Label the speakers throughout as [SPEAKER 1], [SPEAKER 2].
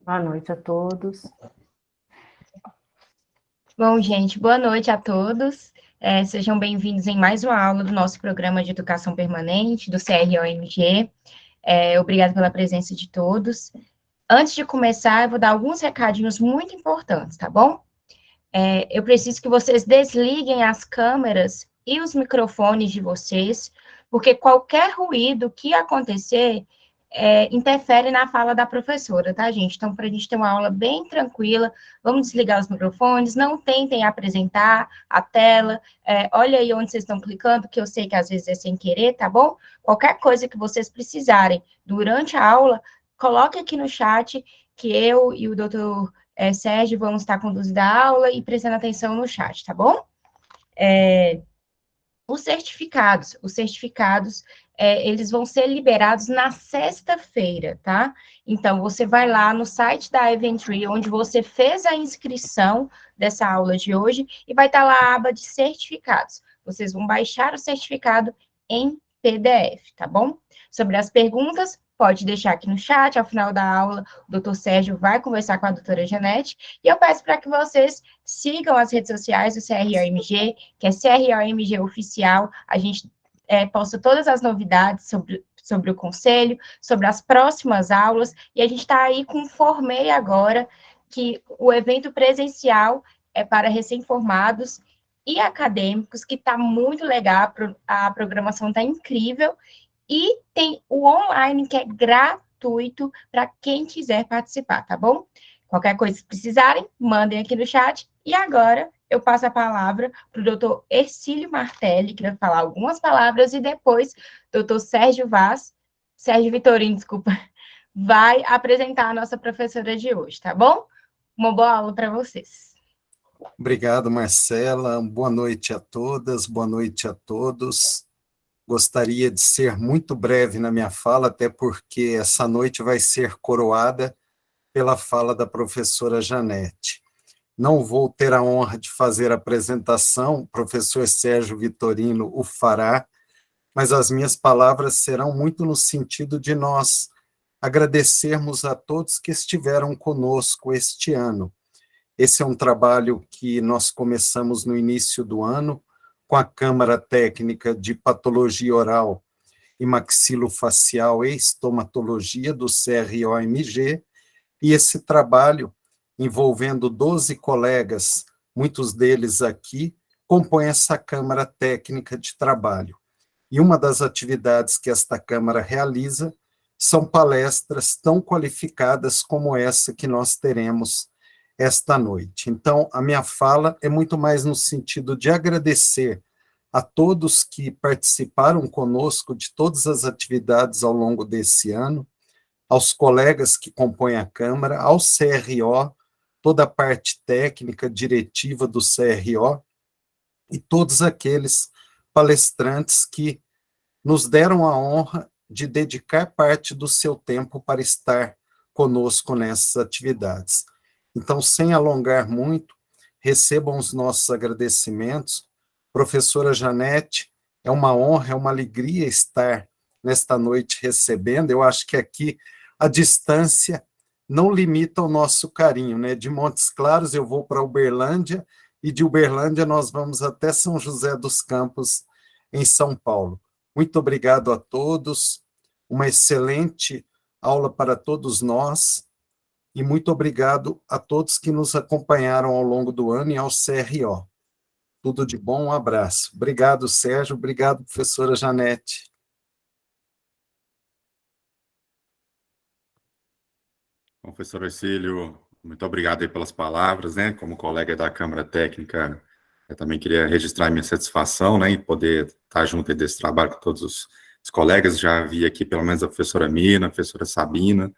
[SPEAKER 1] Boa noite a todos.
[SPEAKER 2] Bom, gente, boa noite a todos. Sejam bem-vindos em mais uma aula do nosso programa de educação permanente, do CROMG. Obrigada pela presença de todos. Antes de começar, eu vou dar alguns recadinhos muito importantes, tá bom? Eu preciso que vocês desliguem as câmeras e os microfones de vocês, porque qualquer ruído que acontecer interfere na fala da professora, tá, gente? Então, para a gente ter uma aula bem tranquila, vamos desligar os microfones, não tentem apresentar a tela, olha aí onde vocês estão clicando, que eu sei que às vezes é sem querer, tá bom? Qualquer coisa que vocês precisarem durante a aula, coloque aqui no chat, que eu e o doutor Sérgio vamos estar conduzindo a aula e prestando atenção no chat, tá bom? Os certificados, eles vão ser liberados na sexta-feira, tá? Então, você vai lá no site da Eventry, onde você fez a inscrição dessa aula de hoje, e vai estar lá a aba de certificados. Vocês vão baixar o certificado em PDF, tá bom? Sobre as perguntas, pode deixar aqui no chat, ao final da aula, o doutor Sérgio vai conversar com a doutora Janete, e eu peço para que vocês sigam as redes sociais do CROMG, que é CROMG Oficial. A gente posta todas as novidades sobre o conselho, sobre as próximas aulas, e a gente está aí com o Formei Agora, que o evento presencial é para recém-formados e acadêmicos, que está muito legal, a programação está incrível, e tem o online, que é gratuito para quem quiser participar, tá bom? Qualquer coisa que precisarem, mandem aqui no chat. E agora eu passo a palavra para o doutor Hercílio Martelli, que vai falar algumas palavras, e depois doutor Sérgio Vitorino, desculpa, vai apresentar a nossa professora de hoje, tá bom? Uma boa aula para vocês.
[SPEAKER 3] Obrigado, Marcela. Boa noite a todas, boa noite a todos. Gostaria de ser muito breve na minha fala, até porque essa noite vai ser coroada pela fala da professora Janete. Não vou ter a honra de fazer a apresentação, o professor Sérgio Vitorino o fará, mas as minhas palavras serão muito no sentido de nós agradecermos a todos que estiveram conosco este ano. Esse é um trabalho que nós começamos no início do ano, com a Câmara Técnica de Patologia Oral e Maxilofacial e Estomatologia do CROMG, e esse trabalho, envolvendo 12 colegas, muitos deles aqui, compõe essa Câmara Técnica de Trabalho. E uma das atividades que esta Câmara realiza são palestras tão qualificadas como essa que nós teremos esta noite. Então, a minha fala é muito mais no sentido de agradecer a todos que participaram conosco de todas as atividades ao longo desse ano, aos colegas que compõem a Câmara, ao CRO, toda a parte técnica, diretiva do CRO, e todos aqueles palestrantes que nos deram a honra de dedicar parte do seu tempo para estar conosco nessas atividades. Então, sem alongar muito, recebam os nossos agradecimentos. Professora Janete, é uma honra, é uma alegria estar nesta noite recebendo. Eu acho que aqui a distância não limita o nosso carinho, né? De Montes Claros eu vou para Uberlândia, e de Uberlândia nós vamos até São José dos Campos, em São Paulo. Muito obrigado a todos, uma excelente aula para todos nós, e muito obrigado a todos que nos acompanharam ao longo do ano e ao CRO. Tudo de bom, um abraço. Obrigado, Sérgio, obrigado, professora Janete.
[SPEAKER 4] Professor Hercílio, muito obrigado aí pelas palavras, né? Como colega da Câmara Técnica, eu também queria registrar minha satisfação, né, em poder estar junto aí desse trabalho com todos os colegas. Já vi aqui pelo menos a professora Mina, a professora Sabina,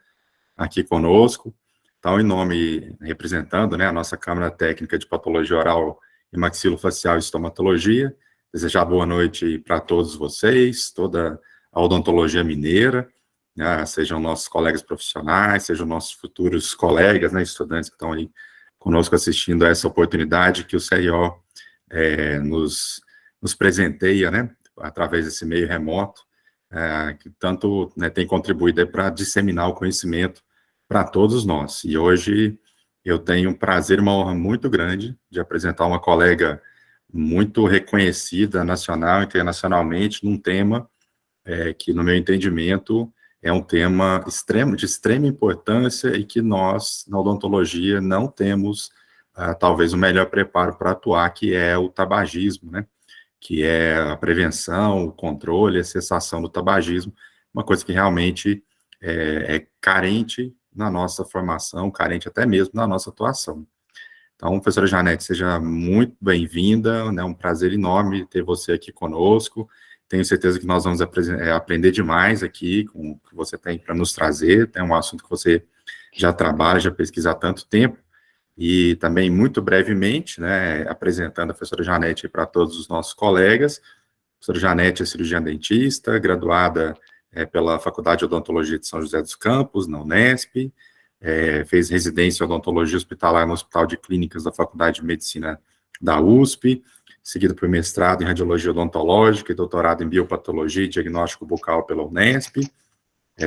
[SPEAKER 4] aqui conosco. Então, em nome, representando, né, a nossa Câmara Técnica de Patologia Oral e Maxilofacial e Estomatologia, desejar boa noite para todos vocês, toda a odontologia mineira, né, sejam nossos colegas profissionais, sejam nossos futuros colegas, né, estudantes que estão aí conosco assistindo a essa oportunidade que o CRO nos presenteia, né, através desse meio remoto, que tanto, né, tem contribuído para disseminar o conhecimento para todos nós. E hoje eu tenho um prazer, uma honra muito grande de apresentar uma colega muito reconhecida nacional e internacionalmente num tema que, no meu entendimento, é um tema de extrema importância e que nós, na odontologia, não temos, talvez, o melhor preparo para atuar, que é o tabagismo, né? Que é a prevenção, o controle, a cessação do tabagismo, uma coisa que realmente é carente na nossa formação, carente até mesmo na nossa atuação. Então, professora Janete, seja muito bem-vinda, né? Um prazer enorme ter você aqui conosco. Tenho certeza que nós vamos aprender demais aqui com o que você tem para nos trazer. É um assunto que você já trabalha, já pesquisa há tanto tempo. E também, muito brevemente, né, apresentando a professora Janete para todos os nossos colegas. A professora Janete é cirurgiã dentista, graduada pela Faculdade de Odontologia de São José dos Campos, na Unesp, fez residência em odontologia hospitalar no Hospital de Clínicas da Faculdade de Medicina da USP, seguido por mestrado em radiologia odontológica e doutorado em biopatologia e diagnóstico bucal pela Unesp.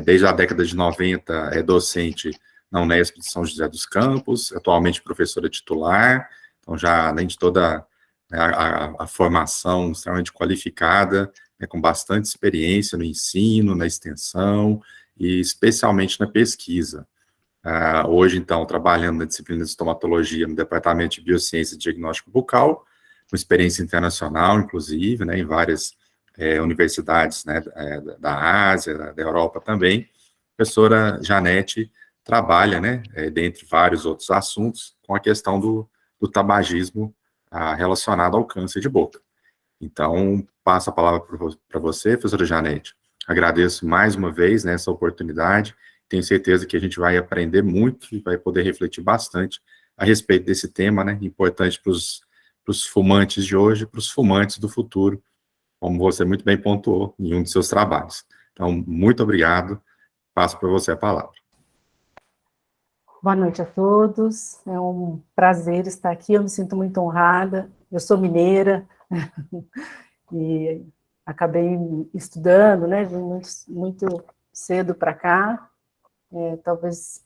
[SPEAKER 4] Desde a década de 90 é docente na Unesp de São José dos Campos, atualmente professora titular, então já além de toda a formação extremamente qualificada, com bastante experiência no ensino, na extensão e especialmente na pesquisa. Hoje, então, trabalhando na disciplina de estomatologia no Departamento de Biociência e Diagnóstico Bucal, com experiência internacional, inclusive, né, em várias universidades, né, da Ásia, da Europa também. A professora Janete trabalha, né, dentre vários outros assuntos, com a questão do tabagismo relacionado ao câncer de boca. Então, passo a palavra para você, professora Janete. Agradeço mais uma vez, né, essa oportunidade. Tenho certeza que a gente vai aprender muito e vai poder refletir bastante a respeito desse tema, né, importante para os fumantes de hoje, para os fumantes do futuro, como você muito bem pontuou em um de seus trabalhos. Então, muito obrigado. Passo para você a palavra.
[SPEAKER 1] Boa noite a todos. É um prazer estar aqui. Eu me sinto muito honrada. Eu sou mineira e acabei estudando, né? Vim muito cedo para cá. Talvez,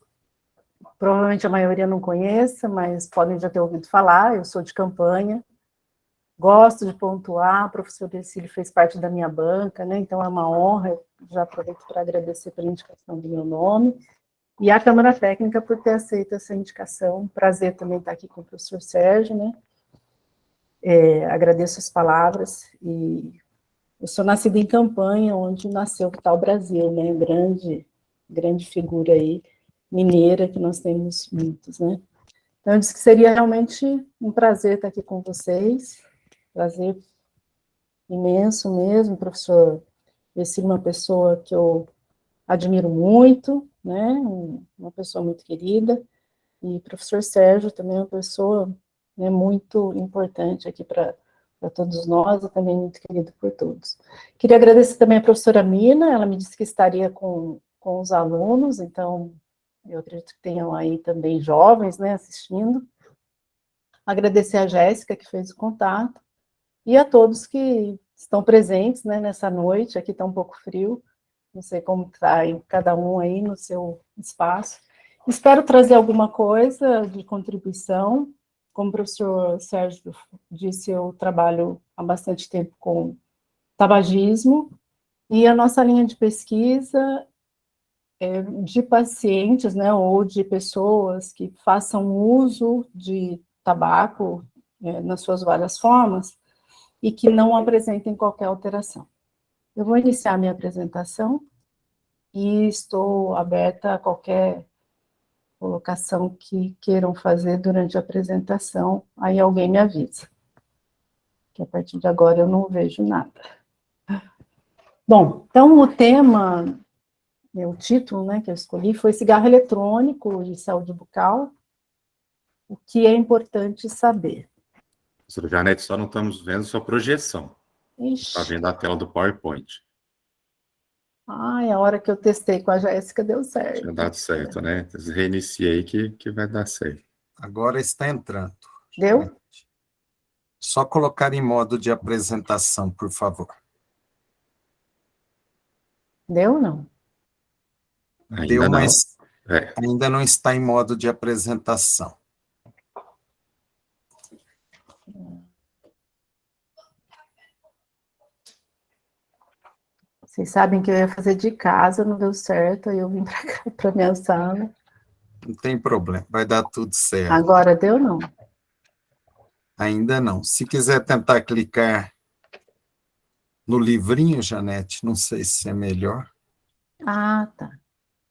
[SPEAKER 1] provavelmente a maioria não conheça, mas podem já ter ouvido falar. Eu sou de Campanha. Gosto de pontuar. O professor Decílio fez parte da minha banca, né? Então é uma honra. Eu já aproveito para agradecer pela indicação do meu nome. E a Câmara Técnica por ter aceito essa indicação. Prazer também estar aqui com o professor Sérgio, né? Agradeço as palavras. E eu sou nascida em Campanha, onde nasceu o Vital Brasil, né? Grande figura aí, mineira, que nós temos muitos, né? Então, eu disse que seria realmente um prazer estar aqui com vocês. Prazer imenso mesmo, professor. Esse é uma pessoa que eu admiro muito, né, uma pessoa muito querida, e o professor Sérgio também é uma pessoa, né, muito importante aqui para todos nós, e também muito querido por todos. Queria agradecer também a professora Mina, ela me disse que estaria com os alunos, então eu acredito que tenham aí também jovens, né, assistindo. Agradecer a Jéssica, que fez o contato, e a todos que estão presentes, né, nessa noite, aqui está um pouco frio, não sei como está cada um aí no seu espaço. Espero trazer alguma coisa de contribuição. Como o professor Sérgio disse, eu trabalho há bastante tempo com tabagismo, e a nossa linha de pesquisa é de pacientes, né, ou de pessoas que façam uso de tabaco nas suas várias formas, e que não apresentem qualquer alteração. Eu vou iniciar minha apresentação e estou aberta a qualquer colocação que queiram fazer durante a apresentação, aí alguém me avisa, que a partir de agora eu não vejo nada. Bom, então o tema, o título, né, que eu escolhi foi Cigarro Eletrônico e Saúde Bucal, o que é importante saber.
[SPEAKER 4] Professora Janete, só não estamos vendo sua projeção. Está vendo a tela do PowerPoint.
[SPEAKER 1] Ai, a hora que eu testei com a Jéssica deu certo.
[SPEAKER 4] Tinha dado certo, né? Reiniciei que vai dar certo.
[SPEAKER 3] Agora está entrando.
[SPEAKER 1] Deu?
[SPEAKER 3] Só colocar em modo de apresentação, por favor.
[SPEAKER 1] Deu ou não?
[SPEAKER 4] Ainda
[SPEAKER 3] Deu,
[SPEAKER 4] não.
[SPEAKER 3] mas Ainda não está em modo de apresentação.
[SPEAKER 1] Vocês sabem que eu ia fazer de casa, não deu certo, aí eu vim para cá, para minha sala.
[SPEAKER 3] Não tem problema, vai dar tudo certo.
[SPEAKER 1] Agora deu, não?
[SPEAKER 3] Ainda não. Se quiser tentar clicar no livrinho, Janete, não sei se é melhor.
[SPEAKER 1] Ah, tá.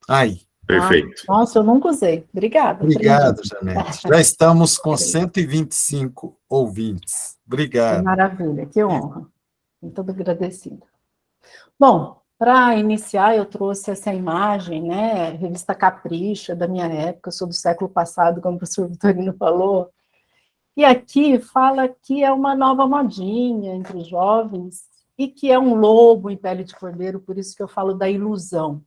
[SPEAKER 3] Aí.
[SPEAKER 4] Perfeito.
[SPEAKER 1] Nossa, eu nunca usei. Obrigada.
[SPEAKER 3] Obrigado,
[SPEAKER 1] aprendi.
[SPEAKER 3] Janete. Já estamos com 125 ouvintes.
[SPEAKER 1] Que
[SPEAKER 3] Obrigado.
[SPEAKER 1] maravilha, que honra. Muito agradecida. Bom, para iniciar, eu trouxe essa imagem, né, revista Capricha, da minha época, eu sou do século passado, como o professor Vitorino falou, e aqui fala que é uma nova modinha entre os jovens, e que é um lobo em pele de cordeiro, por isso que eu falo da ilusão.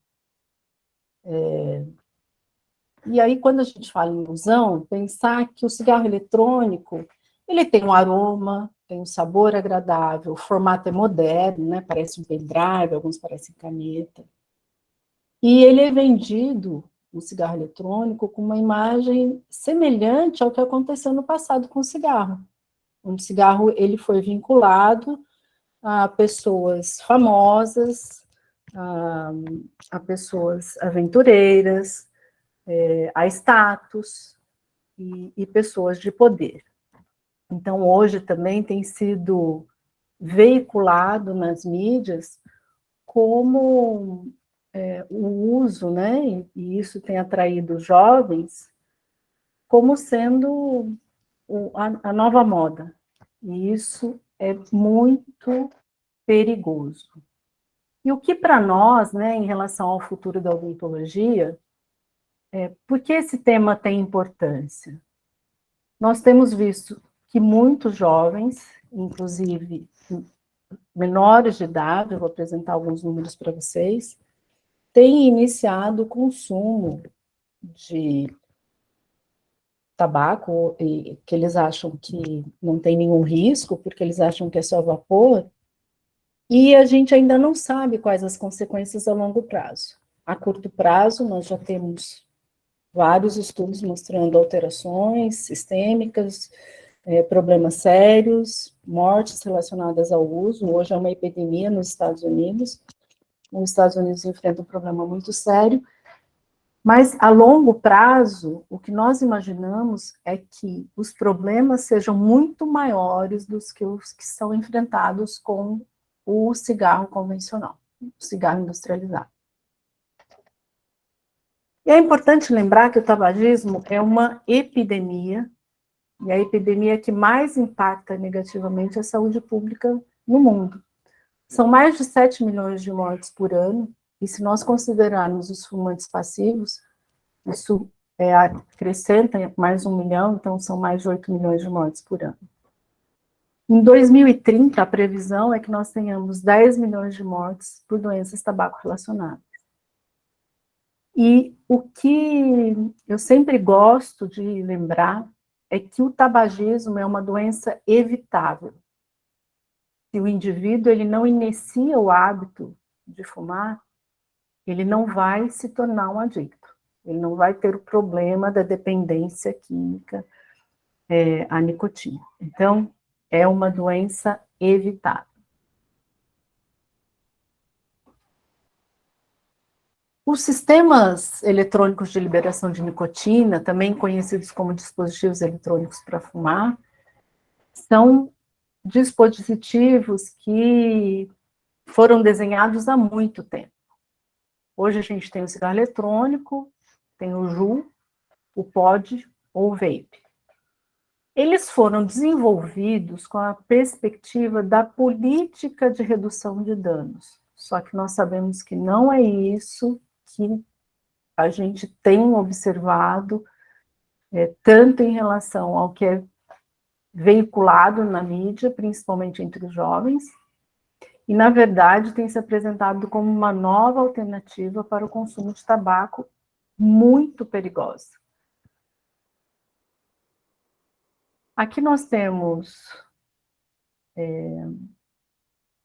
[SPEAKER 1] E aí, quando a gente fala em ilusão, pensar que o cigarro eletrônico, ele tem um aroma, tem um sabor agradável, o formato é moderno, né? Parece um pendrive, alguns parecem caneta. E ele é vendido, o cigarro eletrônico, com uma imagem semelhante ao que aconteceu no passado com o cigarro. O cigarro ele foi vinculado a pessoas famosas, a pessoas aventureiras, a status e pessoas de poder. Então, hoje também tem sido veiculado nas mídias como o uso, né, e isso tem atraído jovens, como sendo a nova moda. E isso é muito perigoso. E o que para nós, né, em relação ao futuro da odontologia, por que esse tema tem importância? Nós temos visto que muitos jovens, inclusive menores de idade, eu vou apresentar alguns números para vocês, têm iniciado o consumo de tabaco, que eles acham que não tem nenhum risco, porque eles acham que é só vapor, e a gente ainda não sabe quais as consequências a longo prazo. A curto prazo, nós já temos vários estudos mostrando alterações sistêmicas, problemas sérios, mortes relacionadas ao uso. Hoje é uma epidemia nos Estados Unidos. Os Estados Unidos enfrentam um problema muito sério, mas a longo prazo, o que nós imaginamos é que os problemas sejam muito maiores dos que os que são enfrentados com o cigarro convencional, o cigarro industrializado. E é importante lembrar que o tabagismo é uma epidemia, e a epidemia que mais impacta negativamente a saúde pública no mundo. São mais de 7 milhões de mortes por ano, e se nós considerarmos os fumantes passivos, isso acrescenta mais 1 milhão, então são mais de 8 milhões de mortes por ano. Em 2030, a previsão é que nós tenhamos 10 milhões de mortes por doenças tabaco-relacionadas. E o que eu sempre gosto de lembrar é que o tabagismo é uma doença evitável. Se o indivíduo ele não inicia o hábito de fumar, ele não vai se tornar um adicto. Ele não vai ter o problema da dependência química à nicotina. Então, é uma doença evitável. Os sistemas eletrônicos de liberação de nicotina, também conhecidos como dispositivos eletrônicos para fumar, são dispositivos que foram desenhados há muito tempo. Hoje a gente tem o cigarro eletrônico, tem o JUL, o pod ou o vape. Eles foram desenvolvidos com a perspectiva da política de redução de danos. Só que nós sabemos que não é isso que a gente tem observado, tanto em relação ao que é veiculado na mídia, principalmente entre os jovens, e, na verdade, tem se apresentado como uma nova alternativa para o consumo de tabaco muito perigosa. Aqui nós temos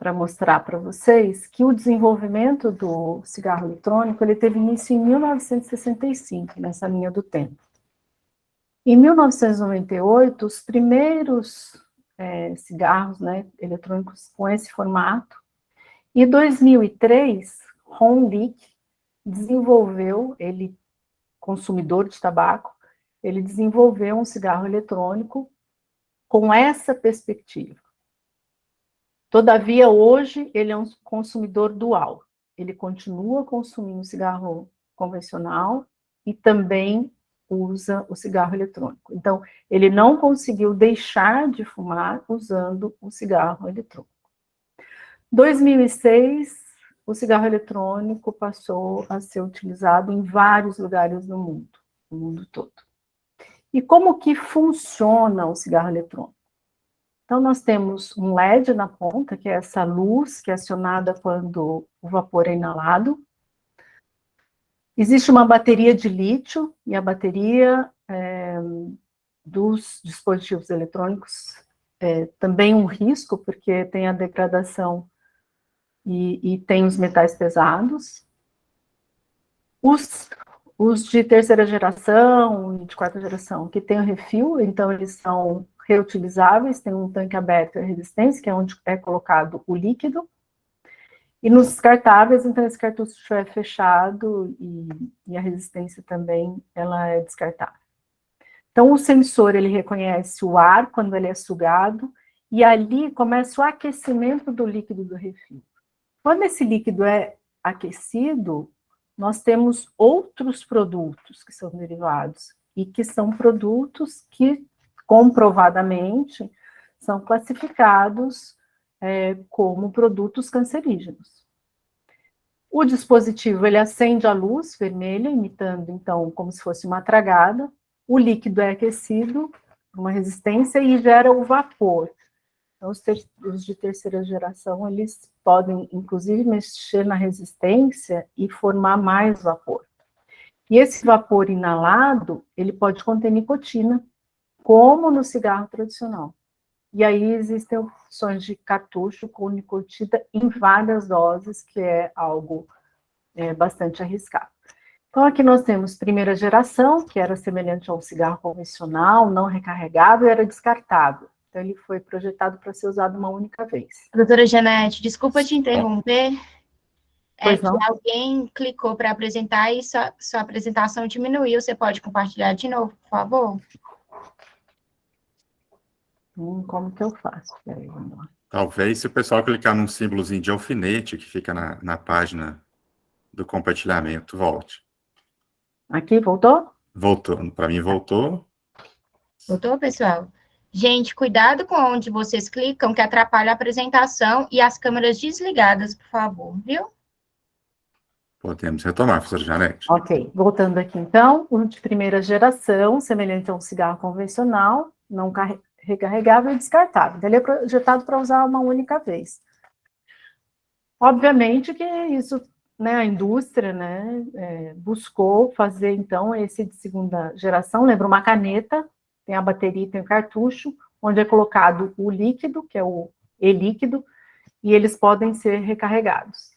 [SPEAKER 1] para mostrar para vocês que o desenvolvimento do cigarro eletrônico ele teve início em 1965, nessa linha do tempo. Em 1998, os primeiros cigarros, né, eletrônicos com esse formato. Em 2003, Ron Lick desenvolveu, ele, consumidor de tabaco, ele desenvolveu um cigarro eletrônico com essa perspectiva. Todavia, hoje, ele é um consumidor dual. Ele continua consumindo cigarro convencional e também usa o cigarro eletrônico. Então, ele não conseguiu deixar de fumar usando o cigarro eletrônico. Em 2006, o cigarro eletrônico passou a ser utilizado em vários lugares do mundo, no mundo todo. E como que funciona o cigarro eletrônico? Então, nós temos um LED na ponta, que é essa luz que é acionada quando o vapor é inalado. Existe uma bateria de lítio, e a bateria dos dispositivos eletrônicos é também um risco, porque tem a degradação e tem os metais pesados. Os de terceira geração e de quarta geração, que tem o refil, então eles são reutilizáveis, tem um tanque aberto e resistência, que é onde é colocado o líquido. E nos descartáveis, então, esse cartucho é fechado e a resistência também, ela é descartável. Então, o sensor, ele reconhece o ar quando ele é sugado, e ali começa o aquecimento do líquido do refil. Quando esse líquido é aquecido, nós temos outros produtos que são derivados, e que são produtos que, comprovadamente, são classificados como produtos cancerígenos. O dispositivo, ele acende a luz vermelha, imitando, então, como se fosse uma tragada. O líquido é aquecido, uma resistência, e gera o vapor. Então, os de terceira geração, eles podem, inclusive, mexer na resistência e formar mais vapor. E esse vapor inalado, ele pode conter nicotina, como no cigarro tradicional. E aí existem opções de cartucho com nicotina em várias doses, que é algo bastante arriscado. Então, aqui nós temos primeira geração, que era semelhante ao cigarro convencional, não recarregável, era descartável. Então, ele foi projetado para ser usado uma única vez.
[SPEAKER 2] Doutora Janete, desculpa te interromper.
[SPEAKER 1] Pois não?
[SPEAKER 2] Que alguém clicou para apresentar e sua apresentação diminuiu. Você pode compartilhar de novo, por favor?
[SPEAKER 1] Como que eu faço? Peraí,
[SPEAKER 4] Talvez, se o pessoal clicar num símbolozinho de alfinete que fica na página do compartilhamento, volte.
[SPEAKER 1] Aqui, voltou?
[SPEAKER 4] Voltou. Para mim, voltou.
[SPEAKER 2] Voltou, pessoal? Gente, cuidado com onde vocês clicam, que atrapalha a apresentação, e as câmeras desligadas, por favor, viu?
[SPEAKER 4] Podemos retomar, professora Janete.
[SPEAKER 1] Ok, voltando aqui então, o de primeira geração, semelhante a um cigarro convencional, não recarregável e descartável. Então, ele é projetado para usar uma única vez. Obviamente que isso, né, a indústria, né, buscou fazer, então, esse de segunda geração. Lembra uma caneta, tem a bateria e tem o cartucho, onde é colocado o líquido, que é o e-líquido, e eles podem ser recarregados.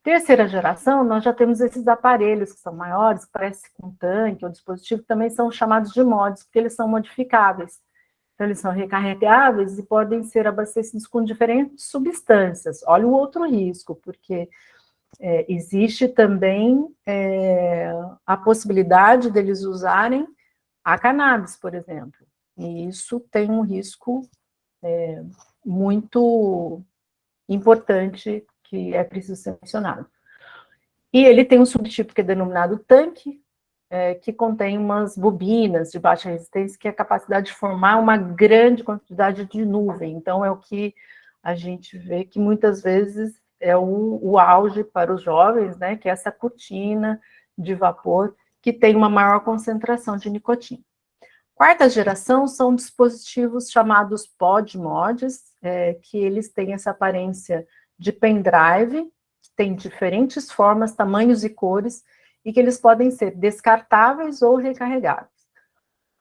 [SPEAKER 1] Terceira geração, nós já temos esses aparelhos que são maiores, que parecem com um tanque ou dispositivo, que também são chamados de mods, porque eles são modificáveis. Então, eles são recarregáveis e podem ser abastecidos com diferentes substâncias. Olha o outro risco, porque existe também a possibilidade deles usarem a cannabis, por exemplo. E isso tem um risco muito importante que é preciso ser mencionado. E ele tem um subtipo que é denominado tanque, que contém umas bobinas de baixa resistência, que é a capacidade de formar uma grande quantidade de nuvem. Então, é o que a gente vê que muitas vezes é o auge para os jovens, né, que é essa cortina de vapor que tem uma maior concentração de nicotina. Quarta geração são dispositivos chamados pod-mods, que eles têm essa aparência de pendrive, tem diferentes formas, tamanhos e cores, e que eles podem ser descartáveis ou recarregáveis.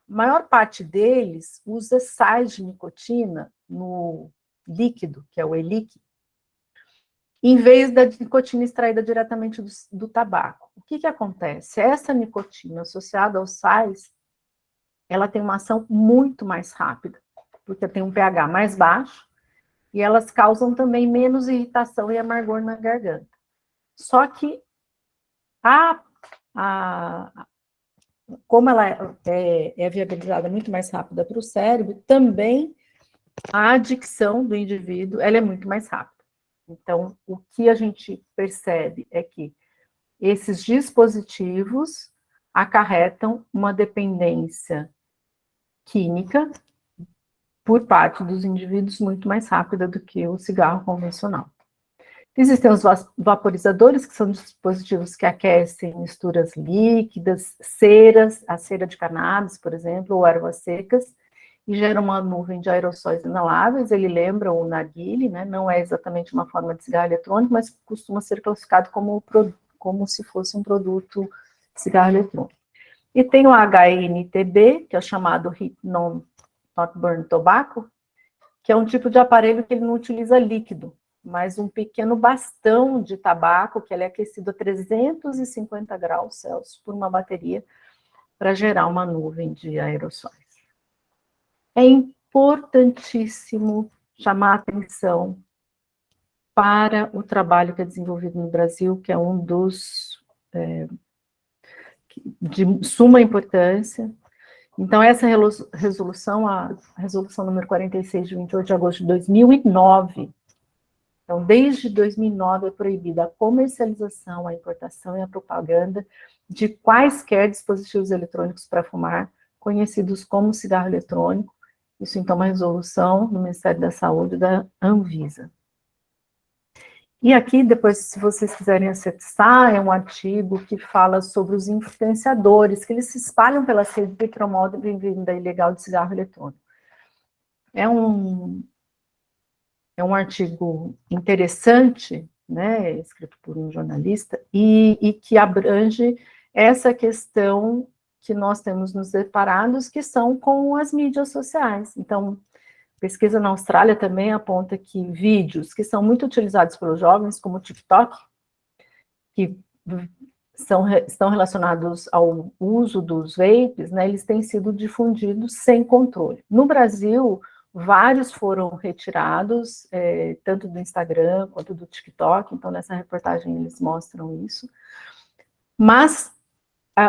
[SPEAKER 1] A maior parte deles usa sais de nicotina no líquido, que é o e-líquido, em vez da nicotina extraída diretamente do tabaco. O que acontece? Essa nicotina associada aos sais, ela tem uma ação muito mais rápida, porque tem um pH mais baixo, e elas causam também menos irritação e amargor na garganta. Só que, como ela é viabilizada muito mais rápida para o cérebro, também a adicção do indivíduo ela é muito mais rápida. Então, o que a gente percebe é que esses dispositivos acarretam uma dependência química por parte dos indivíduos muito mais rápida do que o cigarro convencional. Existem os vaporizadores, que são dispositivos que aquecem misturas líquidas, ceras, a cera de cannabis, por exemplo, ou ervas secas, e gera uma nuvem de aerossóis inaláveis. Ele lembra o narguilé, né? Não é exatamente uma forma de cigarro eletrônico, mas costuma ser classificado como se fosse um produto de cigarro eletrônico. E tem o HNTB, que é o chamado Heat Not Burn Tobacco, que é um tipo de aparelho que ele não utiliza líquido, mas um pequeno bastão de tabaco, que ele é aquecido a 350 graus Celsius por uma bateria, para gerar uma nuvem de aerossóis. É importantíssimo chamar a atenção para o trabalho que é desenvolvido no Brasil, que é um dos de suma importância. Então, essa resolução, a resolução número 46, de 28 de agosto de 2009, então, desde 2009 é proibida a comercialização, a importação e a propaganda de quaisquer dispositivos eletrônicos para fumar, conhecidos como cigarro eletrônico. Isso, então, é uma resolução do Ministério da Saúde da Anvisa. E aqui, depois, se vocês quiserem acessar, é um artigo que fala sobre os influenciadores, que eles se espalham pelas redes e promovem a venda ilegal de cigarro eletrônico. É um artigo interessante, né, escrito por um jornalista, e que abrange essa questão que nós temos nos deparados, que são com as mídias sociais. Então, pesquisa na Austrália também aponta que vídeos que são muito utilizados pelos jovens, como o TikTok, que estão relacionados ao uso dos vapes, né, eles têm sido difundidos sem controle. No Brasil, vários foram retirados, tanto do Instagram quanto do TikTok, então nessa reportagem eles mostram isso. Mas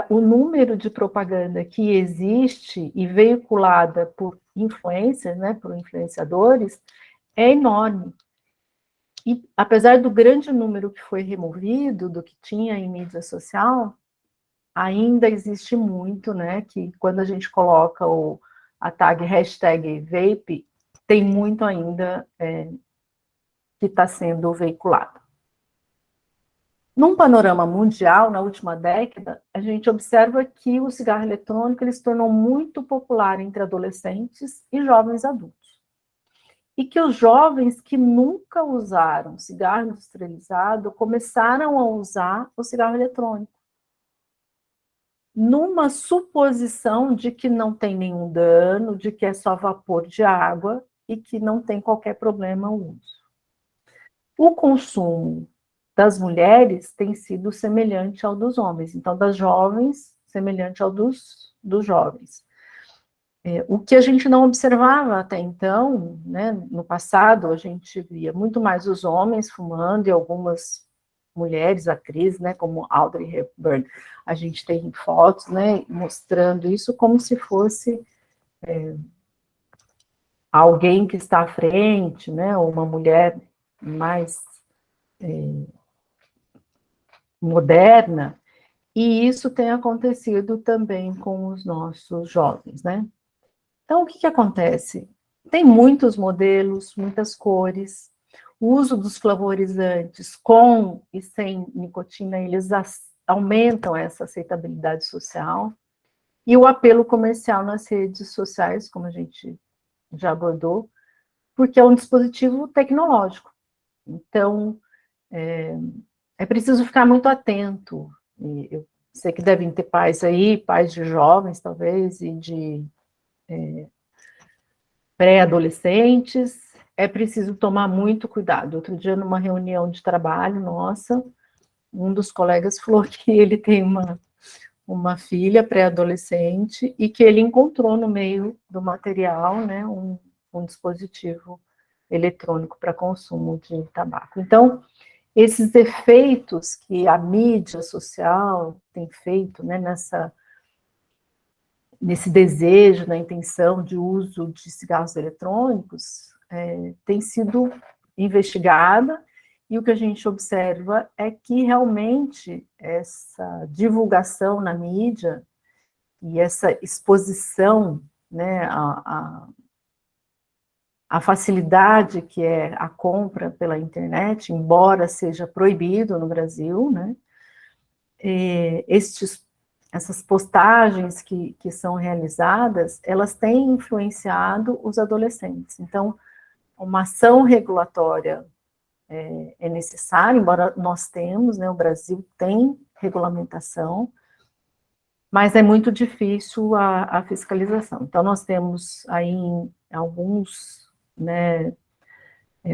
[SPEAKER 1] o número de propaganda que existe e veiculada por influencers, né, por influenciadores, é enorme. E apesar do grande número que foi removido, do que tinha em mídia social, ainda existe muito, né, que quando a gente coloca a tag hashtag vape, tem muito ainda que está sendo veiculado. Num panorama mundial, na última década, a gente observa que o cigarro eletrônico ele se tornou muito popular entre adolescentes e jovens adultos. E que os jovens que nunca usaram cigarro industrializado começaram a usar o cigarro eletrônico, numa suposição de que não tem nenhum dano, de que é só vapor de água e que não tem qualquer problema o uso. O consumo das mulheres tem sido semelhante ao dos homens, então das jovens, semelhante ao dos jovens. O que a gente não observava até então, né, no passado, a gente via muito mais os homens fumando e algumas mulheres, atrizes, né, como Audrey Hepburn. A gente tem fotos, né, mostrando isso como se fosse alguém que está à frente, né, ou uma mulher mais moderna, e isso tem acontecido também com os nossos jovens, né? Então, o que acontece? Tem muitos modelos, muitas cores, o uso dos flavorizantes com e sem nicotina, eles aumentam essa aceitabilidade social, e o apelo comercial nas redes sociais, como a gente já abordou, porque é um dispositivo tecnológico. Então, é preciso ficar muito atento. E eu sei que devem ter pais aí, pais de jovens, talvez, e de pré-adolescentes, é preciso tomar muito cuidado. Outro dia, numa reunião de trabalho nossa, um dos colegas falou que ele tem uma filha pré-adolescente e que ele encontrou no meio do material, né, um dispositivo eletrônico para consumo de tabaco. Então, esses efeitos que a mídia social tem feito, né, nesse desejo, na intenção de uso de cigarros eletrônicos, tem sido investigada, e o que a gente observa é que realmente essa divulgação na mídia e essa exposição, né, a facilidade que é a compra pela internet, embora seja proibido no Brasil, né, essas postagens que são realizadas, elas têm influenciado os adolescentes. Então, uma ação regulatória é necessária, embora nós temos, né, o Brasil tem regulamentação, mas é muito difícil a fiscalização. Então, nós temos aí alguns, né,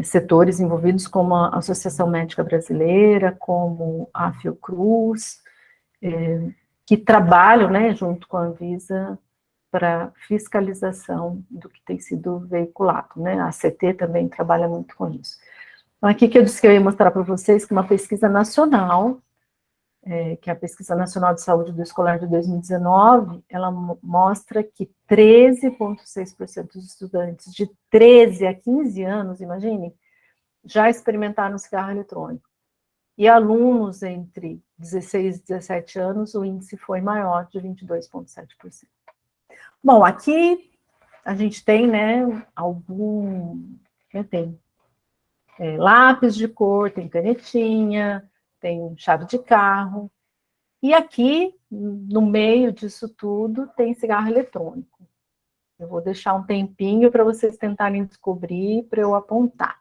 [SPEAKER 1] setores envolvidos, como a Associação Médica Brasileira, como a Fiocruz, que trabalham, né, junto com a Anvisa para fiscalização do que tem sido veiculado, né? A ACT também trabalha muito com isso. Então, aqui que eu disse que eu ia mostrar para vocês que uma pesquisa nacional, que é a Pesquisa Nacional de Saúde do Escolar de 2019, ela mostra que 13,6% dos estudantes de 13 a 15 anos, imagine, já experimentaram cigarro eletrônico. E alunos entre 16 e 17 anos, o índice foi maior, de 22,7%. Bom, aqui a gente tem, né, tem lápis de cor, tem canetinha, tem chave de carro, e aqui, no meio disso tudo, tem cigarro eletrônico. Eu vou deixar um tempinho para vocês tentarem descobrir, para eu apontar.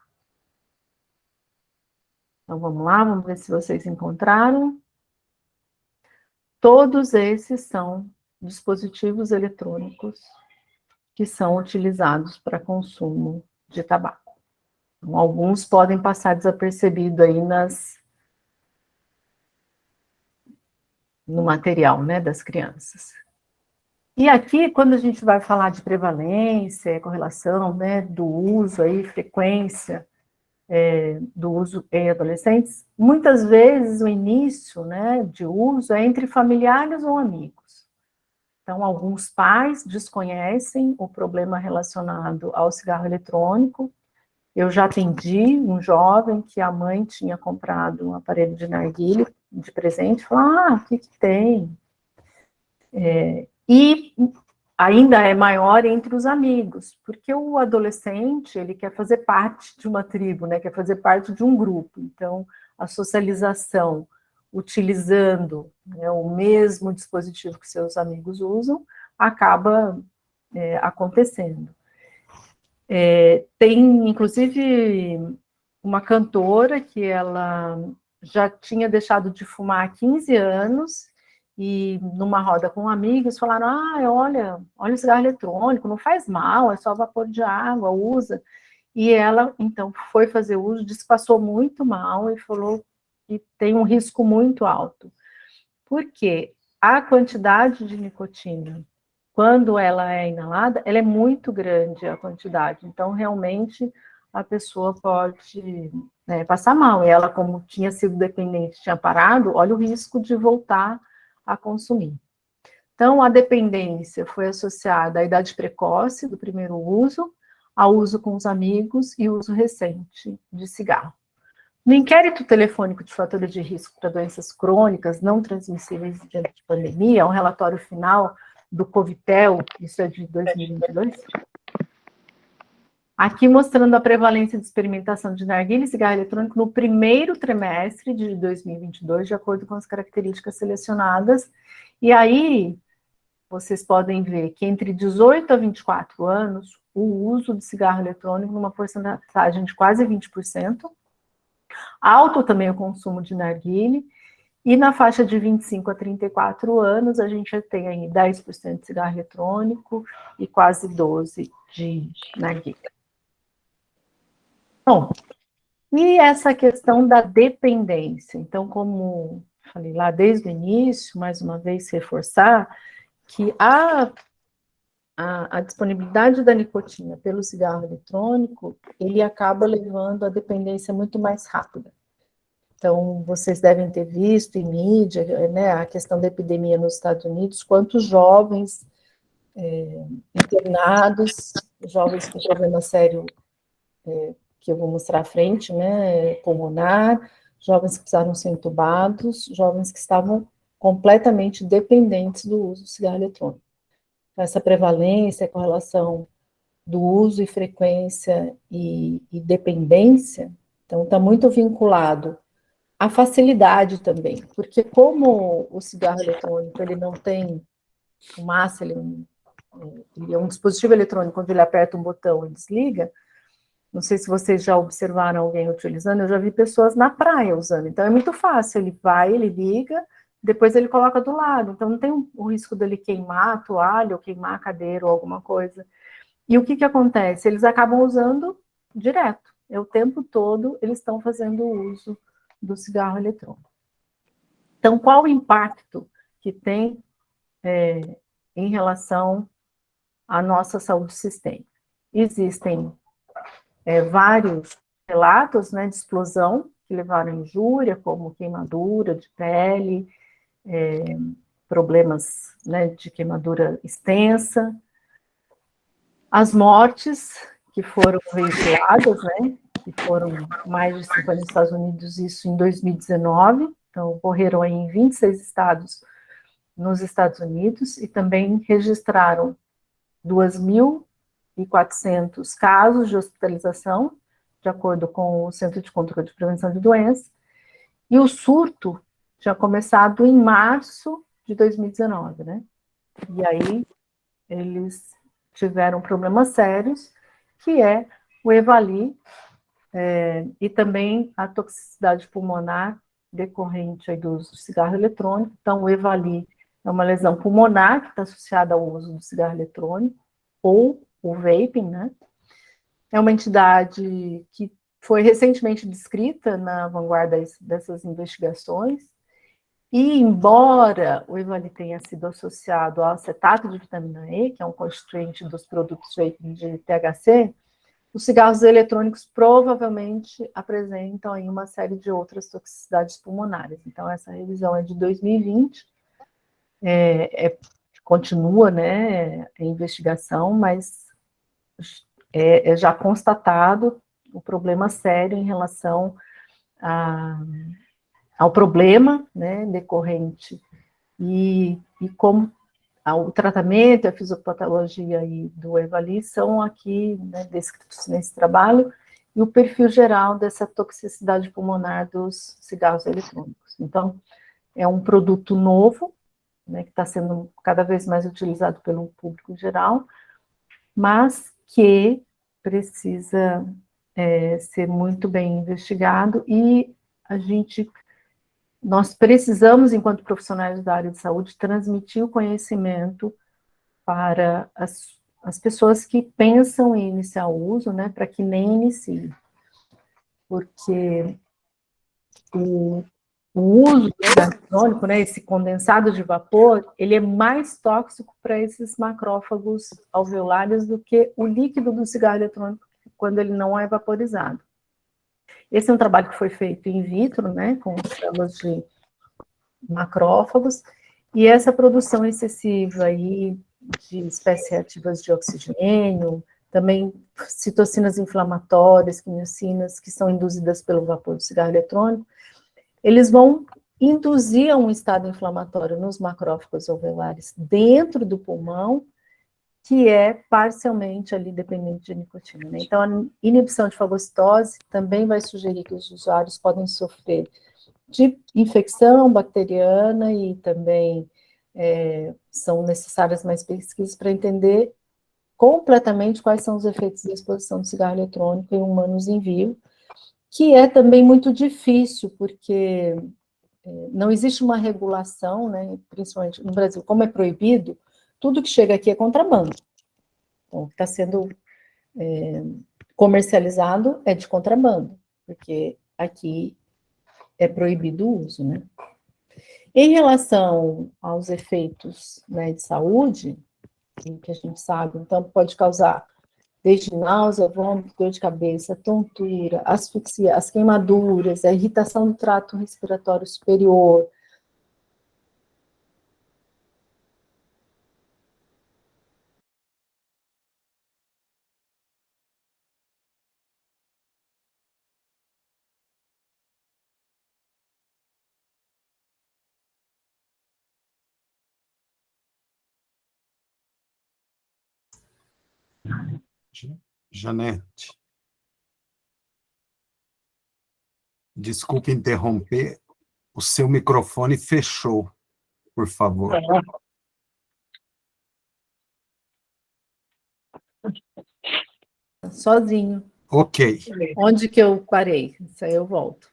[SPEAKER 1] Então, vamos lá, vamos ver se vocês encontraram. Todos esses são dispositivos eletrônicos que são utilizados para consumo de tabaco. Então, alguns podem passar desapercebido aí no material, né, das crianças. E aqui, quando a gente vai falar de prevalência, correlação, né, do uso aí, frequência, do uso em adolescentes, muitas vezes o início, né, de uso é entre familiares ou amigos. Então, alguns pais desconhecem o problema relacionado ao cigarro eletrônico. Eu já atendi um jovem que a mãe tinha comprado um aparelho de narguilé de presente, falou, o que tem? E ainda é maior entre os amigos, porque o adolescente, ele quer fazer parte de uma tribo, né, quer fazer parte de um grupo. Então, a socialização, utilizando, né, o mesmo dispositivo que seus amigos usam, acaba acontecendo. Tem, inclusive, uma cantora que ela já tinha deixado de fumar há 15 anos, e numa roda com amigos falaram, olha o cigarro eletrônico, não faz mal, é só vapor de água, usa. E ela, então, foi fazer uso, disse que passou muito mal e falou que tem um risco muito alto. Por quê? A quantidade de nicotina, quando ela é inalada, ela é muito grande a quantidade, então, realmente, a pessoa pode passar mal. E ela, como tinha sido dependente, tinha parado, olha o risco de voltar a consumir. Então, a dependência foi associada à idade precoce do primeiro uso, ao uso com os amigos e uso recente de cigarro. No inquérito telefônico de fatores de risco para doenças crônicas não transmissíveis diante de pandemia, um relatório final do Covitel, isso é de 2022, aqui mostrando a prevalência de experimentação de narguilé e cigarro eletrônico no primeiro trimestre de 2022, de acordo com as características selecionadas. E aí, vocês podem ver que entre 18 a 24 anos, o uso de cigarro eletrônico numa porcentagem de quase 20%, alto também o consumo de narguilé, e na faixa de 25 a 34 anos, a gente já tem aí 10% de cigarro eletrônico e quase 12% de narguilé. Bom, e essa questão da dependência? Então, como falei lá desde o início, mais uma vez reforçar que a disponibilidade da nicotina pelo cigarro eletrônico, ele acaba levando a dependência muito mais rápida. Então, vocês devem ter visto em mídia, né, a questão da epidemia nos Estados Unidos, quantos jovens internados, jovens com problema sério, que eu vou mostrar à frente, né, pulmonar, jovens que precisaram ser entubados, jovens que estavam completamente dependentes do uso do cigarro eletrônico. Essa prevalência, correlação do uso e frequência e dependência, então está muito vinculado à facilidade também, porque como o cigarro eletrônico ele não tem fumaça, ele é um dispositivo eletrônico, quando ele aperta um botão e desliga, não sei se vocês já observaram alguém utilizando, eu já vi pessoas na praia usando, então é muito fácil, ele vai, ele liga, depois ele coloca do lado, então não tem o risco dele queimar a toalha, ou queimar a cadeira, ou alguma coisa. E o que acontece? Eles acabam usando direto, o tempo todo eles estão fazendo uso do cigarro eletrônico. Então, qual o impacto que tem em relação à nossa saúde sistêmica? Existem vários relatos, né, de explosão que levaram a injúria, como queimadura de pele, problemas, né, de queimadura extensa, as mortes que foram veiculadas, né, que foram mais de 50 nos Estados Unidos, isso em 2019, então ocorreram aí em 26 estados nos Estados Unidos, e também registraram 2.400 casos de hospitalização, de acordo com o Centro de Controle de Prevenção de Doenças, e o surto tinha começado em março de 2019, né? E aí eles tiveram problemas sérios, que é o EVALI, e também a toxicidade pulmonar decorrente aí do uso do cigarro eletrônico. Então, o EVALI é uma lesão pulmonar que está associada ao uso do cigarro eletrônico, ou o vaping, né? É uma entidade que foi recentemente descrita na vanguarda dessas investigações, e embora o EVALI tenha sido associado ao acetato de vitamina E, que é um constituinte dos produtos vaping de THC, os cigarros eletrônicos provavelmente apresentam aí uma série de outras toxicidades pulmonares. Então, essa revisão é de 2020, continua, né, a investigação, mas é já constatado o problema sério em relação ao problema, né, decorrente, e como o tratamento e a fisiopatologia aí do EVALI são aqui, né, descritos nesse trabalho, e o perfil geral dessa toxicidade pulmonar dos cigarros eletrônicos. Então, é um produto novo, né, que está sendo cada vez mais utilizado pelo público geral, mas que precisa ser muito bem investigado, e nós precisamos, enquanto profissionais da área de saúde, transmitir o conhecimento para as pessoas que pensam em iniciar o uso, né, para que nem iniciem. Porque o uso do cigarro eletrônico, né, esse condensado de vapor, ele é mais tóxico para esses macrófagos alveolares do que o líquido do cigarro eletrônico, quando ele não é vaporizado. Esse é um trabalho que foi feito in vitro, né, com células de macrófagos, e essa produção excessiva aí de espécies reativas de oxigênio, também citocinas inflamatórias, quimiocinas, que são induzidas pelo vapor do cigarro eletrônico, eles vão induzir a um estado inflamatório nos macrófagos alveolares dentro do pulmão, que é parcialmente ali dependente de nicotina, né? Então, a inibição de fagocitose também vai sugerir que os usuários podem sofrer de infecção bacteriana, e também são necessárias mais pesquisas para entender completamente quais são os efeitos da exposição do cigarro eletrônico em humanos em vivo, que é também muito difícil, porque não existe uma regulação, né, principalmente no Brasil, como é proibido, tudo que chega aqui é contrabando. Então, está sendo comercializado é de contrabando, porque aqui é proibido o uso, né? Em relação aos efeitos, né, de saúde, que a gente sabe, então pode causar desde náusea, vômito, dor de cabeça, tontura, asfixia, as queimaduras, a irritação do trato respiratório superior.
[SPEAKER 3] Janete, desculpe interromper, o seu microfone fechou, por favor.
[SPEAKER 1] Sozinho.
[SPEAKER 3] Ok.
[SPEAKER 1] Onde que eu parei? Isso aí eu volto.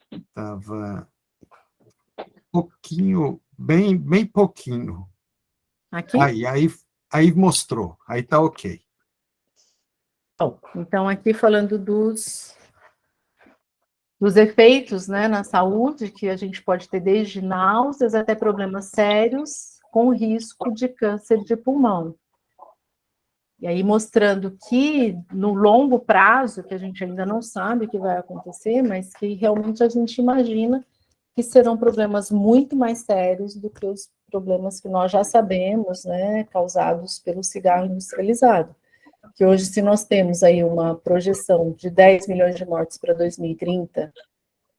[SPEAKER 3] Estava pouquinho, bem pouquinho.
[SPEAKER 1] Aqui?
[SPEAKER 3] Aí mostrou, aí está ok.
[SPEAKER 1] Bom, então, aqui falando dos efeitos, né, na saúde, que a gente pode ter desde náuseas até problemas sérios, com risco de câncer de pulmão. E aí mostrando que no longo prazo, que a gente ainda não sabe o que vai acontecer, mas que realmente a gente imagina que serão problemas muito mais sérios do que os problemas que nós já sabemos, né, causados pelo cigarro industrializado. Que hoje, se nós temos aí uma projeção de 10 milhões de mortes para 2030,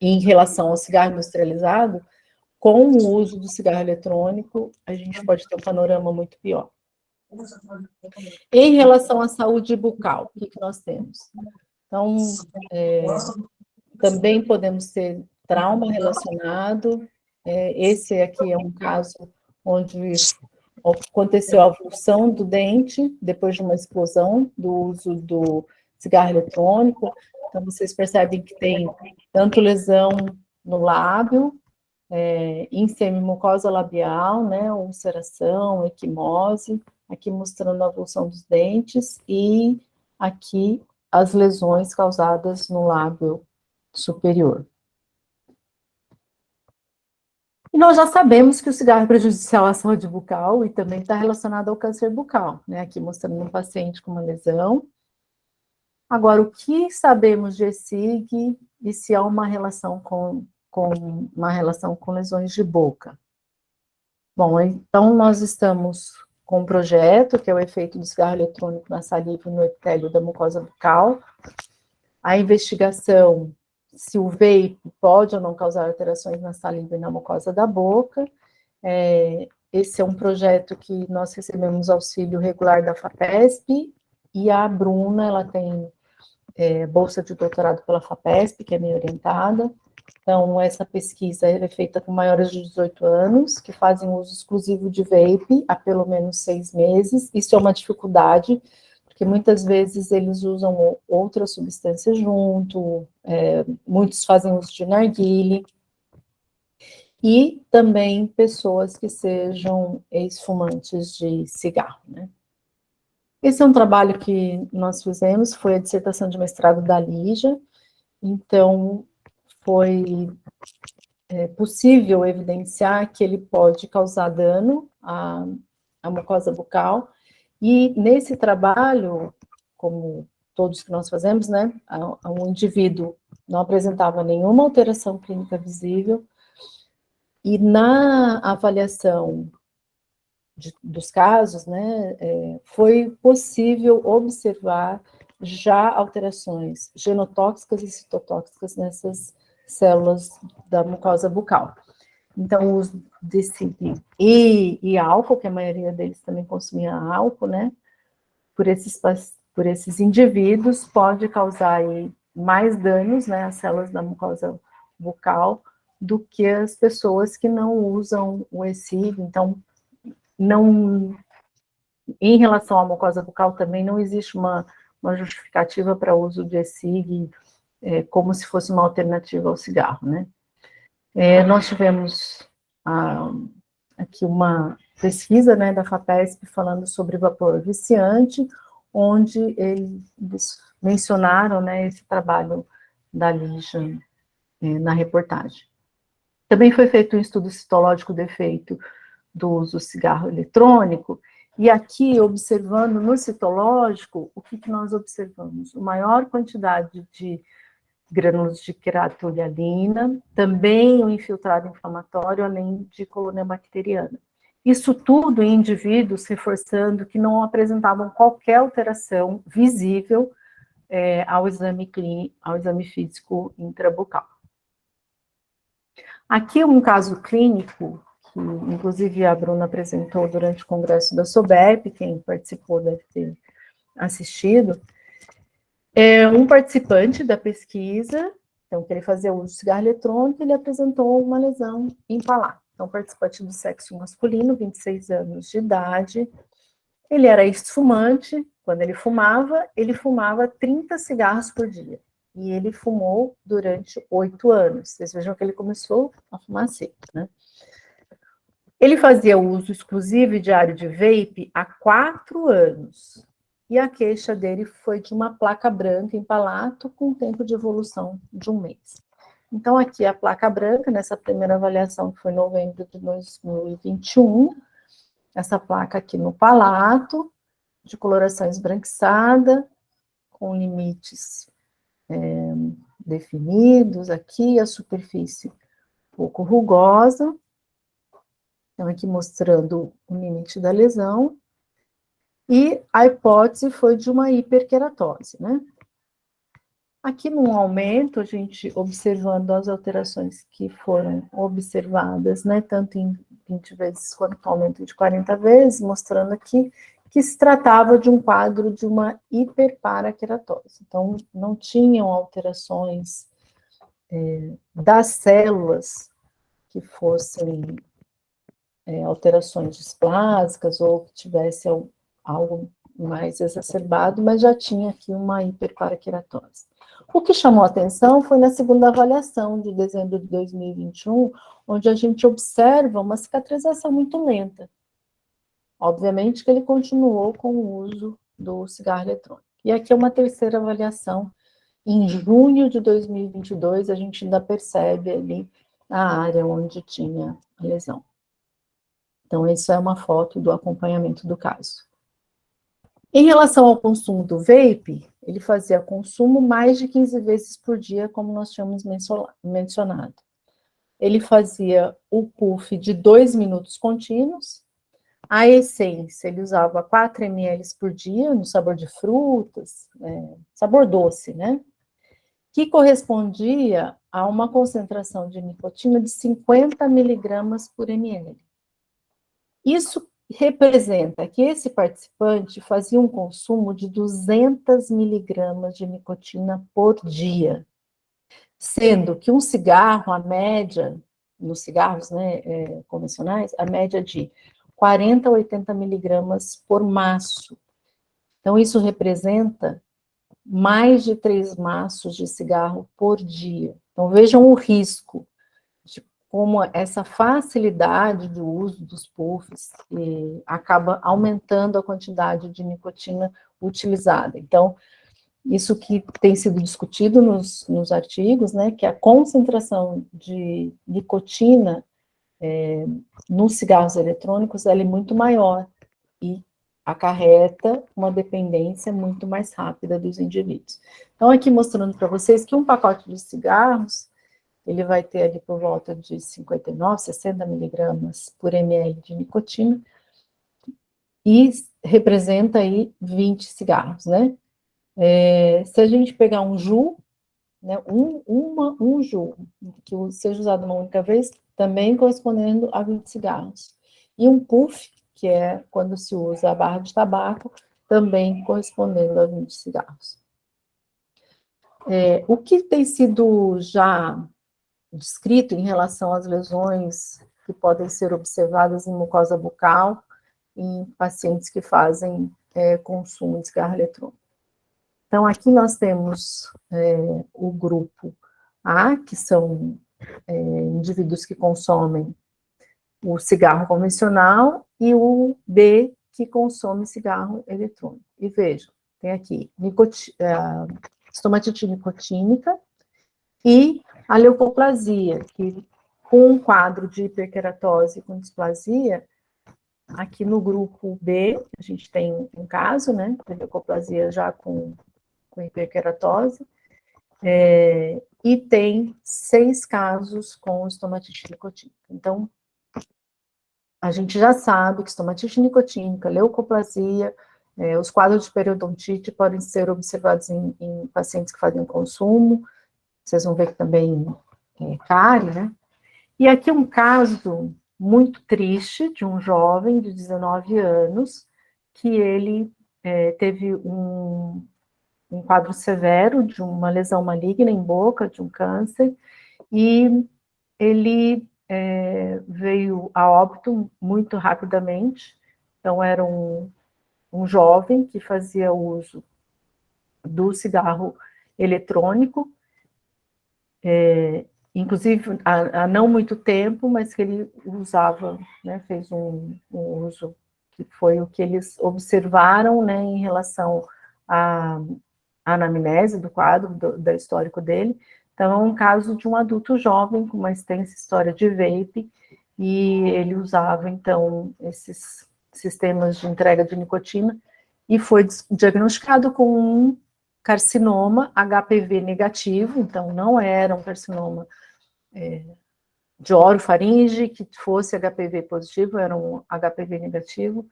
[SPEAKER 1] em relação ao cigarro industrializado, com o uso do cigarro eletrônico, a gente pode ter um panorama muito pior. Em relação à saúde bucal, o que nós temos? Então, também podemos ter trauma relacionado. Esse aqui é um caso onde aconteceu a avulsão do dente depois de uma explosão do uso do cigarro eletrônico. Então, vocês percebem que tem tanto lesão no lábio, em semimucosa labial, né, ulceração, equimose, aqui mostrando a avulsão dos dentes, e aqui as lesões causadas no lábio superior. E nós já sabemos que o cigarro é prejudicial à saúde bucal e também está relacionado ao câncer bucal, né? Aqui mostrando um paciente com uma lesão. Agora, o que sabemos de ESIG e se há uma relação com lesões de boca? Bom, então nós estamos com um projeto, que é o efeito do cigarro eletrônico na saliva e no epitélio da mucosa bucal. A investigação se o vape pode ou não causar alterações na saliva e na mucosa da boca. Esse é um projeto que nós recebemos auxílio regular da FAPESP, e a Bruna, ela tem bolsa de doutorado pela FAPESP, que é meio orientada. Então, essa pesquisa é feita com maiores de 18 anos, que fazem uso exclusivo de vape há pelo menos 6 meses. Isso é uma dificuldade, porque muitas vezes eles usam outras substâncias junto, muitos fazem uso de narguile, e também pessoas que sejam ex-fumantes de cigarro, né? Esse é um trabalho que nós fizemos, foi a dissertação de mestrado da Lígia, então foi possível evidenciar que ele pode causar dano à mucosa bucal. E nesse trabalho, como todos que nós fazemos, né, um indivíduo não apresentava nenhuma alteração clínica visível, e na avaliação dos casos, né, foi possível observar já alterações genotóxicas e citotóxicas nessas células da mucosa bucal. Então, o uso desse e álcool, que a maioria deles também consumia álcool, né, por esses indivíduos, pode causar aí mais danos, né, às células da mucosa bucal, do que as pessoas que não usam o ESIG. Então, em relação à mucosa bucal também não existe uma justificativa para o uso de ESIG, como se fosse uma alternativa ao cigarro, né? Nós tivemos aqui uma pesquisa, né, da FAPESP falando sobre vapor viciante, onde eles mencionaram, né, esse trabalho da Lígia na reportagem. Também foi feito um estudo citológico do efeito do uso do cigarro eletrônico, e aqui, observando no citológico, o que nós observamos? Uma maior quantidade de grânulos de queratolialina, também o infiltrado inflamatório, além de colônia bacteriana. Isso tudo em indivíduos reforçando que não apresentavam qualquer alteração visível ao exame físico intrabucal. Aqui um caso clínico, que inclusive a Bruna apresentou durante o congresso da SOBEP, quem participou deve ter assistido. Um participante da pesquisa, então, que ele fazia uso de cigarro eletrônico, ele apresentou uma lesão em palato. Então, participante do sexo masculino, 26 anos de idade, ele era ex-fumante. Quando ele fumava 30 cigarros por dia. E ele fumou durante 8 anos. Vocês vejam que ele começou a fumar cedo, né? Ele fazia uso exclusivo e diário de vape há 4 anos. E a queixa dele foi de uma placa branca em palato com tempo de evolução de 1 mês. Então, aqui a placa branca, nessa primeira avaliação, que foi em novembro de 2021, essa placa aqui no palato, de coloração esbranquiçada, com limites definidos aqui, a superfície um pouco rugosa. Então, aqui mostrando o limite da lesão. E a hipótese foi de uma hiperqueratose, né? Aqui num aumento, a gente observando as alterações que foram observadas, né, tanto em 20 vezes quanto aumento de 40 vezes, mostrando aqui que se tratava de um quadro de uma hiperparaqueratose. Então, não tinham alterações das células que fossem alterações displásicas ou que tivesse algo mais exacerbado, mas já tinha aqui uma hiperparaqueratose. O que chamou a atenção foi na segunda avaliação de dezembro de 2021, onde a gente observa uma cicatrização muito lenta. Obviamente que ele continuou com o uso do cigarro eletrônico. E aqui é uma terceira avaliação. Em junho de 2022, a gente ainda percebe ali a área onde tinha a lesão. Então, isso é uma foto do acompanhamento do caso. Em relação ao consumo do vape, ele fazia consumo mais de 15 vezes por dia, como nós tínhamos mencionado. Ele fazia o puff de 2 minutos contínuos. A essência, ele usava 4 ml por dia, no sabor de frutas, sabor doce, né? Que correspondia a uma concentração de nicotina de 50 miligramas por ml. Isso representa que esse participante fazia um consumo de 200 miligramas de nicotina por dia, sendo que um cigarro, a média, nos cigarros convencionais, a média de 40 a 80 miligramas por maço. Então, isso representa mais de 3 maços de cigarro por dia. Então, vejam o risco de como essa facilidade de uso dos puffs acaba aumentando a quantidade de nicotina utilizada. Então, isso que tem sido discutido nos artigos, né, que a concentração de nicotina nos cigarros eletrônicos ela é muito maior e acarreta uma dependência muito mais rápida dos indivíduos. Então, aqui mostrando para vocês que um pacote de cigarros, ele vai ter ali por volta de 59, 60 miligramas por ml de nicotina, e representa aí 20 cigarros, né? Se a gente pegar um JU, né, um JU, que seja usado uma única vez, também correspondendo a 20 cigarros. E um puff, que é quando se usa a barra de tabaco, também correspondendo a 20 cigarros. O que tem sido já descrito em relação às lesões que podem ser observadas em mucosa bucal em pacientes que fazem consumo de cigarro eletrônico. Então, aqui nós temos o grupo A, que são indivíduos que consomem o cigarro convencional, e o B, que consome cigarro eletrônico. E vejam, tem aqui estomatite nicotínica e a leucoplasia, que com um quadro de hiperkeratose com displasia, aqui no grupo B, a gente tem um caso, né, de leucoplasia já com hiperkeratose, e tem 6 casos com estomatite nicotínica. Então, a gente já sabe que estomatite nicotínica, leucoplasia, os quadros de periodontite podem ser observados em pacientes que fazem consumo, vocês vão ver que também cárie, né? E aqui um caso muito triste de um jovem de 19 anos, que ele teve um quadro severo de uma lesão maligna em boca, de um câncer, e ele veio a óbito muito rapidamente. Então, era um jovem que fazia uso do cigarro eletrônico, inclusive há não muito tempo, mas que ele usava, né, fez um uso que foi o que eles observaram, né, em relação à anamnese do quadro, do histórico dele. Então, é um caso de um adulto jovem com uma extensa história de vape, e ele usava, então, esses sistemas de entrega de nicotina, e foi diagnosticado com um carcinoma HPV negativo, então não era um carcinoma de orofaringe que fosse HPV positivo, era um HPV negativo,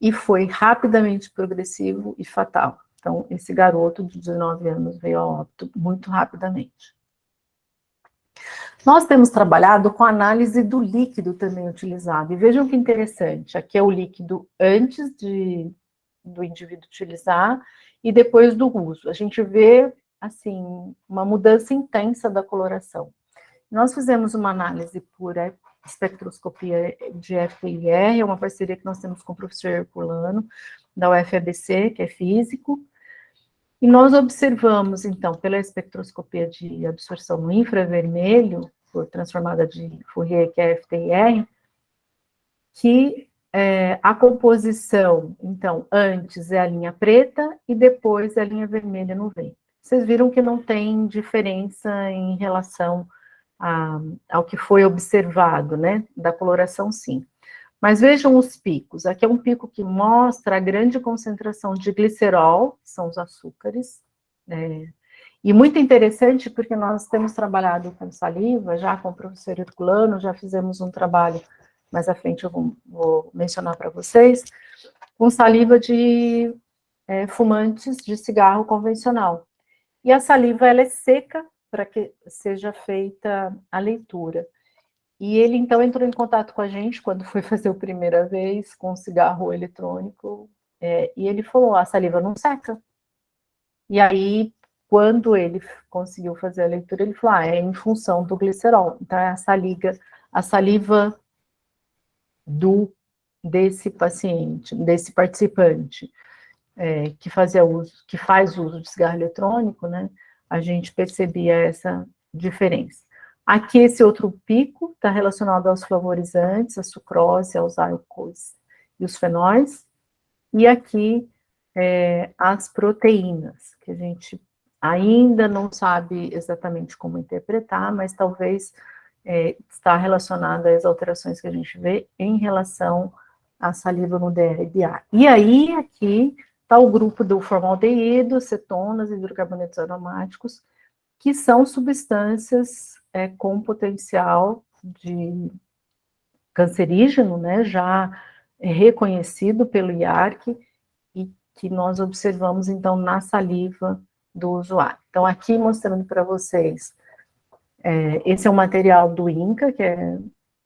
[SPEAKER 1] e foi rapidamente progressivo e fatal. Então, esse garoto de 19 anos veio a óbito muito rapidamente. Nós temos trabalhado com análise do líquido também utilizado, e vejam que interessante, aqui é o líquido antes do indivíduo utilizar e depois do uso. A gente vê, assim, uma mudança intensa da coloração. Nós fizemos uma análise por espectroscopia de FTIR, é uma parceria que nós temos com o professor Herculano, da UFABC, que é físico, e nós observamos, então, pela espectroscopia de absorção no infravermelho, por transformada de Fourier, que é FTIR, que a composição, então, antes é a linha preta e depois é a linha vermelha no veio. Vocês viram que não tem diferença em relação ao que foi observado, né, da coloração, sim. Mas vejam os picos. Aqui é um pico que mostra a grande concentração de glicerol, que são os açúcares, e muito interessante porque nós temos trabalhado com saliva, já com o professor Herculano, já fizemos um trabalho, mais à frente eu vou mencionar para vocês, com saliva de fumantes de cigarro convencional. E a saliva, ela é seca para que seja feita a leitura. E ele, então, entrou em contato com a gente quando foi fazer a primeira vez com o cigarro eletrônico, e ele falou, a saliva não seca. E aí, quando ele conseguiu fazer a leitura, ele falou, é em função do glicerol. Então, é a saliva desse paciente, desse participante, que faz uso de cigarro eletrônico, né, a gente percebia essa diferença. Aqui, esse outro pico está relacionado aos flavorizantes, a sucrose, aos álcools e os fenóis. E aqui, as proteínas, que a gente ainda não sabe exatamente como interpretar, mas talvez está relacionada às alterações que a gente vê em relação à saliva no DRBA. E aí, aqui, está o grupo do formaldeído, cetonas, hidrocarbonetos aromáticos, que são substâncias com potencial de cancerígeno, né, já reconhecido pelo IARC, e que nós observamos, então, na saliva do usuário. Então, aqui mostrando para vocês, esse é um material do INCA, que é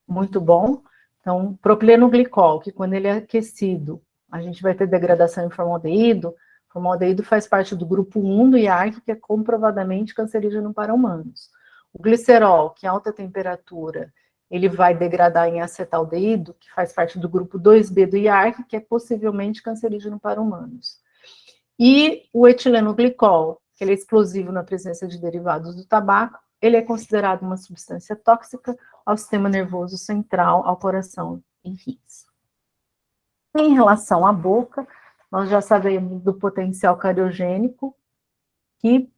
[SPEAKER 1] muito bom. Então, propileno glicol, que quando ele é aquecido, a gente vai ter degradação em formaldeído. Formaldeído faz parte do grupo 1 do IARC, que é comprovadamente cancerígeno para humanos. O glicerol, que em alta temperatura, ele vai degradar em acetaldeído, que faz parte do grupo 2B do IARC, que é possivelmente cancerígeno para humanos. E o etileno glicol, que ele é explosivo na presença de derivados do tabaco, ele é considerado uma substância tóxica ao sistema nervoso central, ao coração e rins. Em relação à boca, nós já sabemos do potencial cariogênico, que,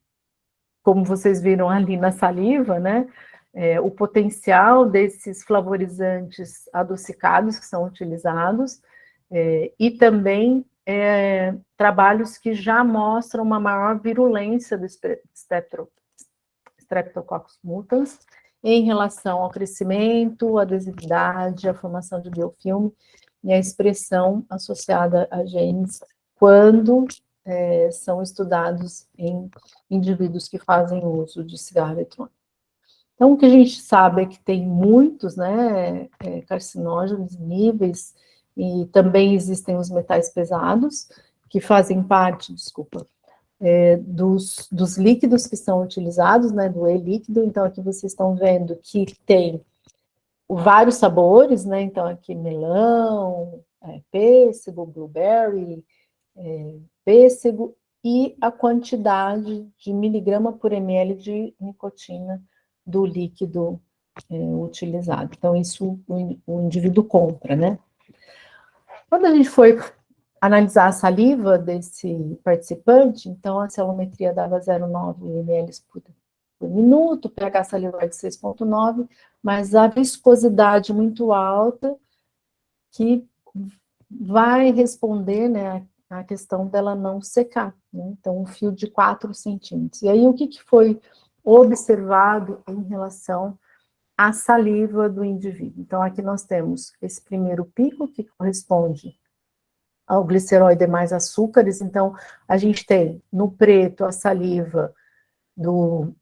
[SPEAKER 1] como vocês viram ali na saliva, né, o potencial desses flavorizantes adocicados que são utilizados, e também trabalhos que já mostram uma maior virulência do Streptococcus mutans em relação ao crescimento, adesividade, a formação de biofilme e a expressão associada a genes quando são estudados em indivíduos que fazem uso de cigarro eletrônico. Então, o que a gente sabe é que tem muitos, né, carcinógenos níveis, e também existem os metais pesados, que fazem parte, dos líquidos que são utilizados, né, do e-líquido. Então, aqui vocês estão vendo que tem vários sabores, né, então aqui melão, pêssego, blueberry, pêssego, e a quantidade de miligrama por ml de nicotina do líquido utilizado. Então, isso o indivíduo compra, né? Quando a gente foi analisar a saliva desse participante, então a celometria dava 0,9 ml por minuto, o pH salivar de 6,9, mas a viscosidade muito alta, que vai responder, né, a questão dela não secar, né? Então, um fio de 4 centímetros. E aí, o que foi observado em relação à saliva do indivíduo? Então, aqui nós temos esse primeiro pico, que corresponde ao gliceróide mais açúcares. Então, a gente tem no preto a saliva do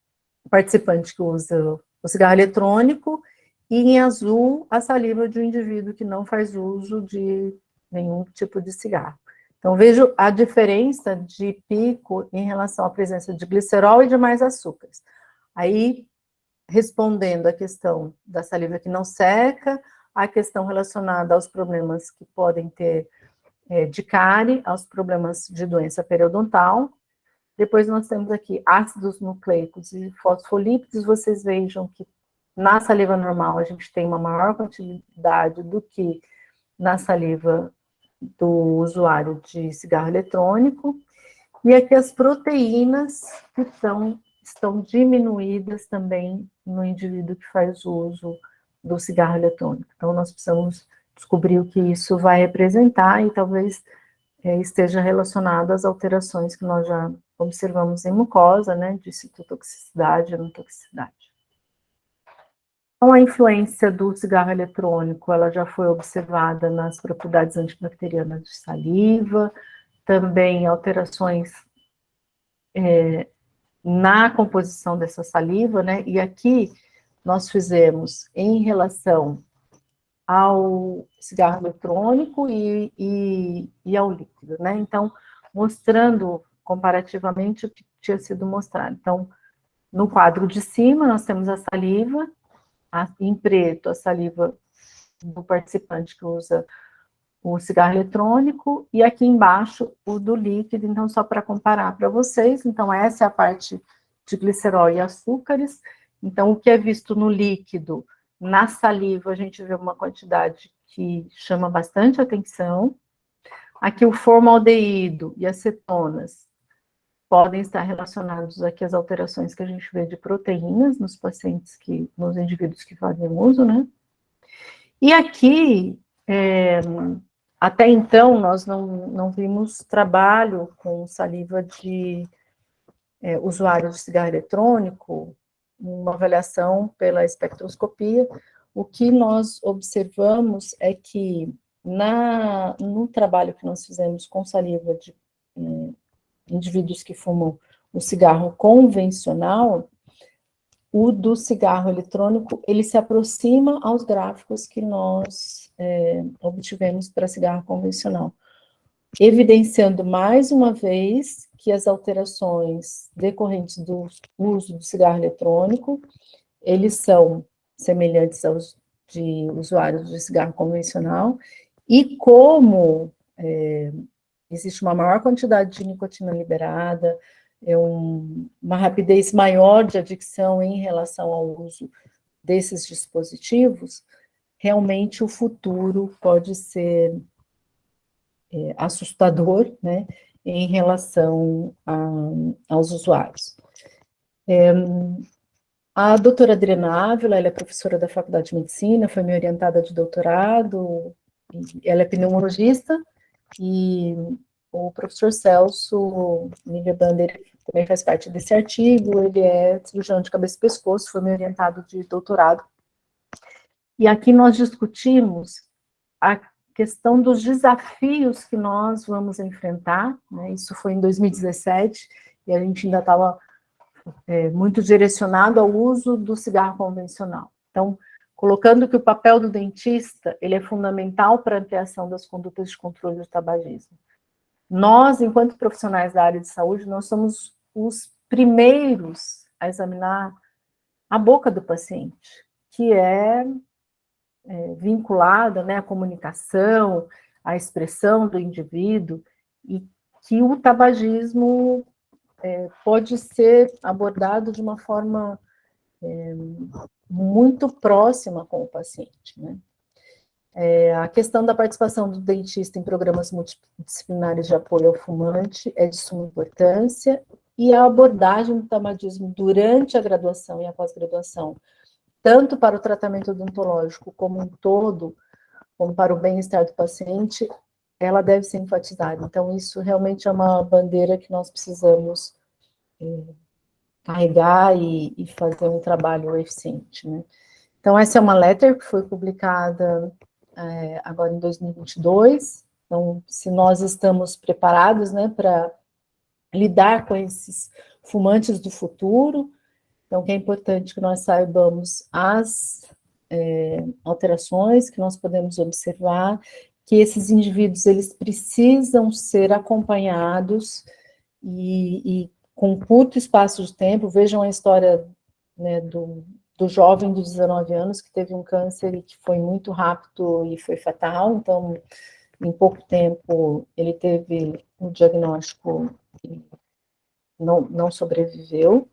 [SPEAKER 1] participante que usa o cigarro eletrônico, e em azul a saliva de um indivíduo que não faz uso de nenhum tipo de cigarro. Então, vejo a diferença de pico em relação à presença de glicerol e de mais açúcares. Aí, respondendo à questão da saliva que não seca, a questão relacionada aos problemas que podem ter de cárie, aos problemas de doença periodontal. Depois nós temos aqui ácidos nucleicos e fosfolípidos. Vocês vejam que na saliva normal a gente tem uma maior quantidade do que na saliva do usuário de cigarro eletrônico. E aqui as proteínas que estão diminuídas também no indivíduo que faz uso do cigarro eletrônico. Então, nós precisamos descobrir o que isso vai representar, e talvez esteja relacionado às alterações que nós já observamos em mucosa, né, de citotoxicidade e anotoxicidade. Então, a influência do cigarro eletrônico, ela já foi observada nas propriedades antibacterianas de saliva, também alterações na composição dessa saliva, né, e aqui nós fizemos em relação ao cigarro eletrônico e ao líquido, né? Então, mostrando comparativamente o que tinha sido mostrado. Então, no quadro de cima, nós temos a saliva, em preto, a saliva do participante que usa o cigarro eletrônico, e aqui embaixo, o do líquido. Então, só para comparar para vocês, então, essa é a parte de glicerol e açúcares. Então, o que é visto no líquido, na saliva, a gente vê uma quantidade que chama bastante atenção. Aqui o formaldeído e as cetonas podem estar relacionados aqui às alterações que a gente vê de proteínas nos pacientes nos indivíduos que fazem uso, né? E aqui, até então, nós não vimos trabalho com saliva de usuários de cigarro eletrônico, uma avaliação pela espectroscopia. O que nós observamos é que no trabalho que nós fizemos com saliva de indivíduos que fumam o cigarro convencional, o do cigarro eletrônico, ele se aproxima aos gráficos que nós obtivemos para cigarro convencional, evidenciando mais uma vez que as alterações decorrentes do uso do cigarro eletrônico, eles são semelhantes aos de usuários de cigarro convencional, e como existe uma maior quantidade de nicotina liberada, uma rapidez maior de adicção em relação ao uso desses dispositivos, realmente o futuro pode ser assustador, né, em relação aos usuários. A doutora Adriana Ávila, ela é professora da Faculdade de Medicina, foi minha orientada de doutorado, ela é pneumologista, e o professor Celso Milha-Bander também faz parte desse artigo, ele é cirurgião de cabeça e pescoço, foi meu orientado de doutorado. E aqui nós discutimos a questão dos desafios que nós vamos enfrentar, né? Isso foi em 2017, e a gente ainda estava muito direcionado ao uso do cigarro convencional. Então, colocando que o papel do dentista, ele é fundamental para a ampliação das condutas de controle do tabagismo. Nós, enquanto profissionais da área de saúde, nós somos os primeiros a examinar a boca do paciente, que é vinculada, né, à comunicação, à expressão do indivíduo, e que o tabagismo pode ser abordado de uma forma muito próxima com o paciente, né? A questão da participação do dentista em programas multidisciplinares de apoio ao fumante é de suma importância, e a abordagem do tabagismo durante a graduação e a pós-graduação, tanto para o tratamento odontológico como um todo, como para o bem-estar do paciente, ela deve ser enfatizada. Então, isso realmente é uma bandeira que nós precisamos carregar e fazer um trabalho eficiente, né? Então, essa é uma letter que foi publicada agora em 2022. Então, se nós estamos preparados, né, para lidar com esses fumantes do futuro, então, que é importante que nós saibamos as alterações que nós podemos observar, que esses indivíduos, eles precisam ser acompanhados e com curto espaço de tempo. Vejam a história, né, do jovem de 19 anos que teve um câncer e que foi muito rápido e foi fatal. Então, em pouco tempo, ele teve um diagnóstico e não sobreviveu.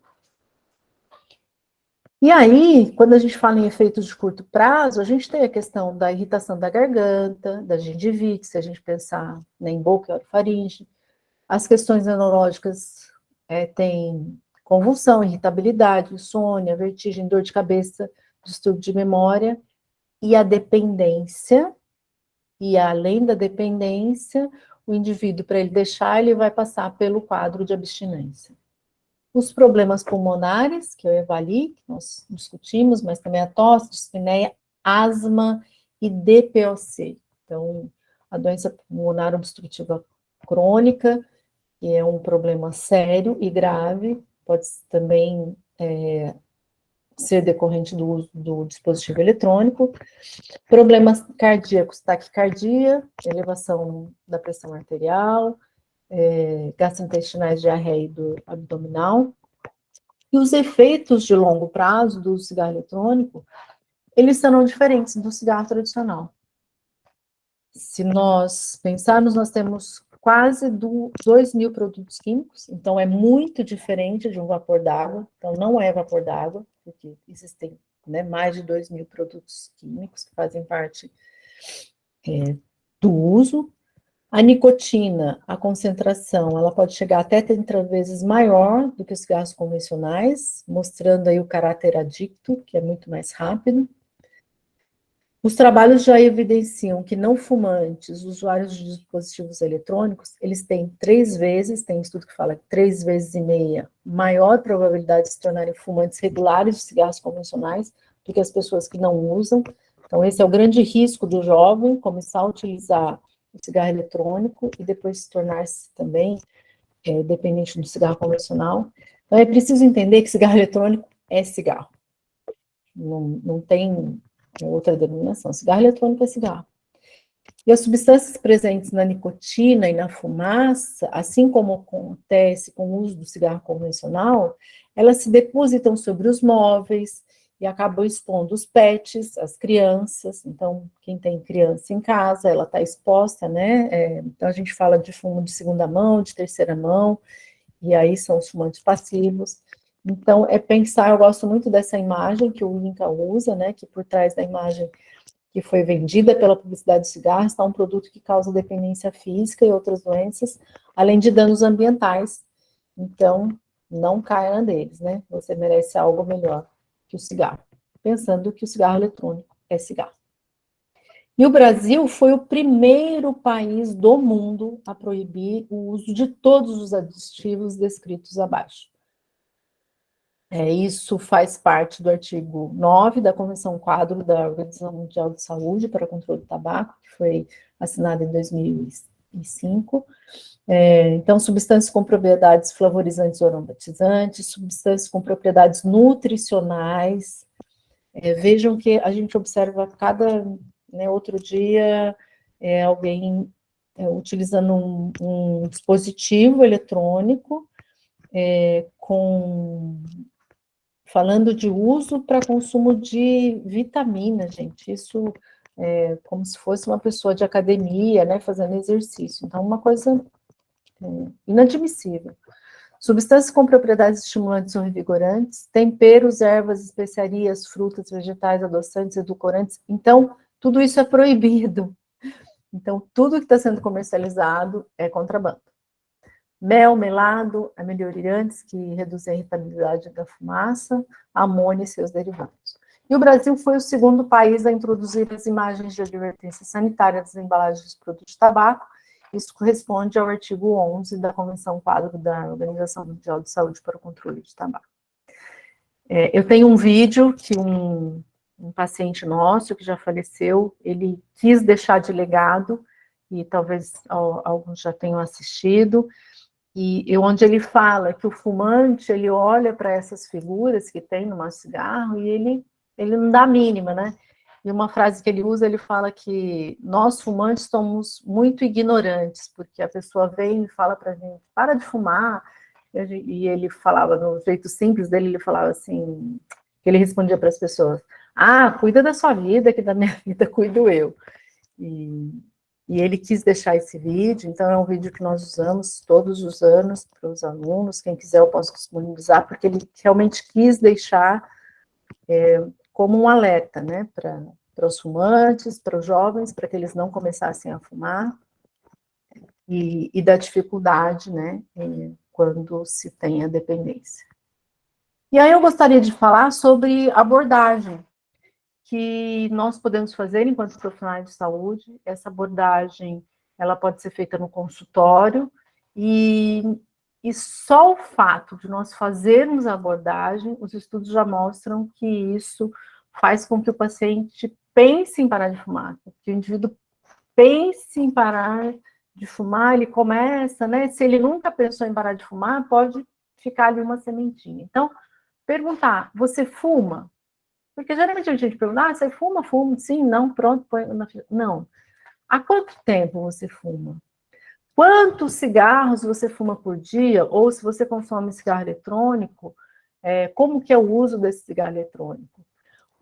[SPEAKER 1] E aí, quando a gente fala em efeitos de curto prazo, a gente tem a questão da irritação da garganta, da gengivite, se a gente pensar em boca e orofaringe. As questões neurológicas tem convulsão, irritabilidade, insônia, vertigem, dor de cabeça, distúrbio de memória, e a dependência. E além da dependência, o indivíduo, para ele deixar, ele vai passar pelo quadro de abstinência. Os problemas pulmonares, que eu avali, que nós discutimos, mas também a tosse, dispneia, asma e DPOC. Então, a doença pulmonar obstrutiva crônica, que é um problema sério e grave, pode também ser decorrente do uso do dispositivo eletrônico. Problemas cardíacos, taquicardia, elevação da pressão arterial, gastrointestinais, diarreia e dor abdominal. E os efeitos de longo prazo do cigarro eletrônico, eles serão diferentes do cigarro tradicional. Se nós pensarmos, nós temos quase 2.000 produtos químicos, então é muito diferente de um vapor d'água. Então não é vapor d'água, porque existem, né, mais de 2.000 produtos químicos que fazem parte do uso. A nicotina, a concentração, ela pode chegar até 30 vezes maior do que os cigarros convencionais, mostrando aí o caráter adicto, que é muito mais rápido. Os trabalhos já evidenciam que não fumantes, usuários de dispositivos eletrônicos, eles têm 3 vezes, tem estudo que fala 3,5 vezes maior probabilidade de se tornarem fumantes regulares de cigarros convencionais do que as pessoas que não usam. Então, esse é o grande risco do jovem, começar a utilizar o cigarro eletrônico e depois se tornar-se também dependente do cigarro convencional. Então, é preciso entender que cigarro eletrônico é cigarro. Não tem outra denominação. Cigarro eletrônico é cigarro. E as substâncias presentes na nicotina e na fumaça, assim como acontece com o uso do cigarro convencional, elas se depositam sobre os móveis e acabam expondo os pets, as crianças. Então, quem tem criança em casa, ela está exposta, né? Então, a gente fala de fumo de segunda mão, de terceira mão, e aí são os fumantes passivos. Então, pensar, eu gosto muito dessa imagem que o Inca usa, né? Que por trás da imagem que foi vendida pela publicidade de cigarros, está um produto que causa dependência física e outras doenças, além de danos ambientais. Então, não caia neles, né? Você merece algo melhor que o cigarro, pensando que o cigarro eletrônico é cigarro. E o Brasil foi o primeiro país do mundo a proibir o uso de todos os aditivos descritos abaixo. Isso faz parte do artigo 9 da Convenção Quadro da Organização Mundial de Saúde para o Controle do Tabaco, que foi assinada em 2005. Então, substâncias com propriedades flavorizantes ou aromatizantes, substâncias com propriedades nutricionais. Vejam que a gente observa cada... outro dia, alguém utilizando um dispositivo eletrônico falando de uso para consumo de vitamina, gente. Isso é como se fosse uma pessoa de academia, né, fazendo exercício. Então, uma coisa inadmissível. Substâncias com propriedades estimulantes ou revigorantes, temperos, ervas, especiarias, frutas, vegetais, adoçantes, edulcorantes. Então, tudo isso é proibido. Então, tudo que está sendo comercializado é contrabando. Mel, melado, amelioriantes que reduzem a irritabilidade da fumaça, amônia e seus derivados. E o Brasil foi o segundo país a introduzir as imagens de advertência sanitária das embalagens de produtos de tabaco. Isso corresponde ao artigo 11 da Convenção Quadro da Organização Mundial de Saúde para o Controle de Tabaco. Eu tenho um vídeo que um paciente nosso, que já faleceu, ele quis deixar de legado, e talvez alguns já tenham assistido, onde ele fala que o fumante, ele olha para essas figuras que tem no nosso cigarro, e ele não dá a mínima, né? E uma frase que ele usa, ele fala que nós fumantes somos muito ignorantes, porque a pessoa vem e fala para a gente, para de fumar, e ele falava, no jeito simples dele, ele falava assim, que ele respondia para as pessoas, cuida da sua vida, que da minha vida cuido eu. E ele quis deixar esse vídeo, então é um vídeo que nós usamos todos os anos para os alunos, quem quiser eu posso disponibilizar, porque ele realmente quis deixar como um alerta, né, para os fumantes, para os jovens, para que eles não começassem a fumar, e da dificuldade, né, quando se tem a dependência. E aí eu gostaria de falar sobre abordagem que nós podemos fazer enquanto profissionais de saúde. Essa abordagem, ela pode ser feita no consultório, e só o fato de nós fazermos a abordagem, os estudos já mostram que isso faz com que o paciente pense em parar de fumar, que o indivíduo pense em parar de fumar, ele começa, né, se ele nunca pensou em parar de fumar, pode ficar ali uma sementinha. Então, perguntar, você fuma? Porque geralmente a gente pergunta, você fuma? Fumo, sim, não, pronto, põe na... Não. Há quanto tempo você fuma? Quantos cigarros você fuma por dia? Ou se você consome cigarro eletrônico, como que é o uso desse cigarro eletrônico?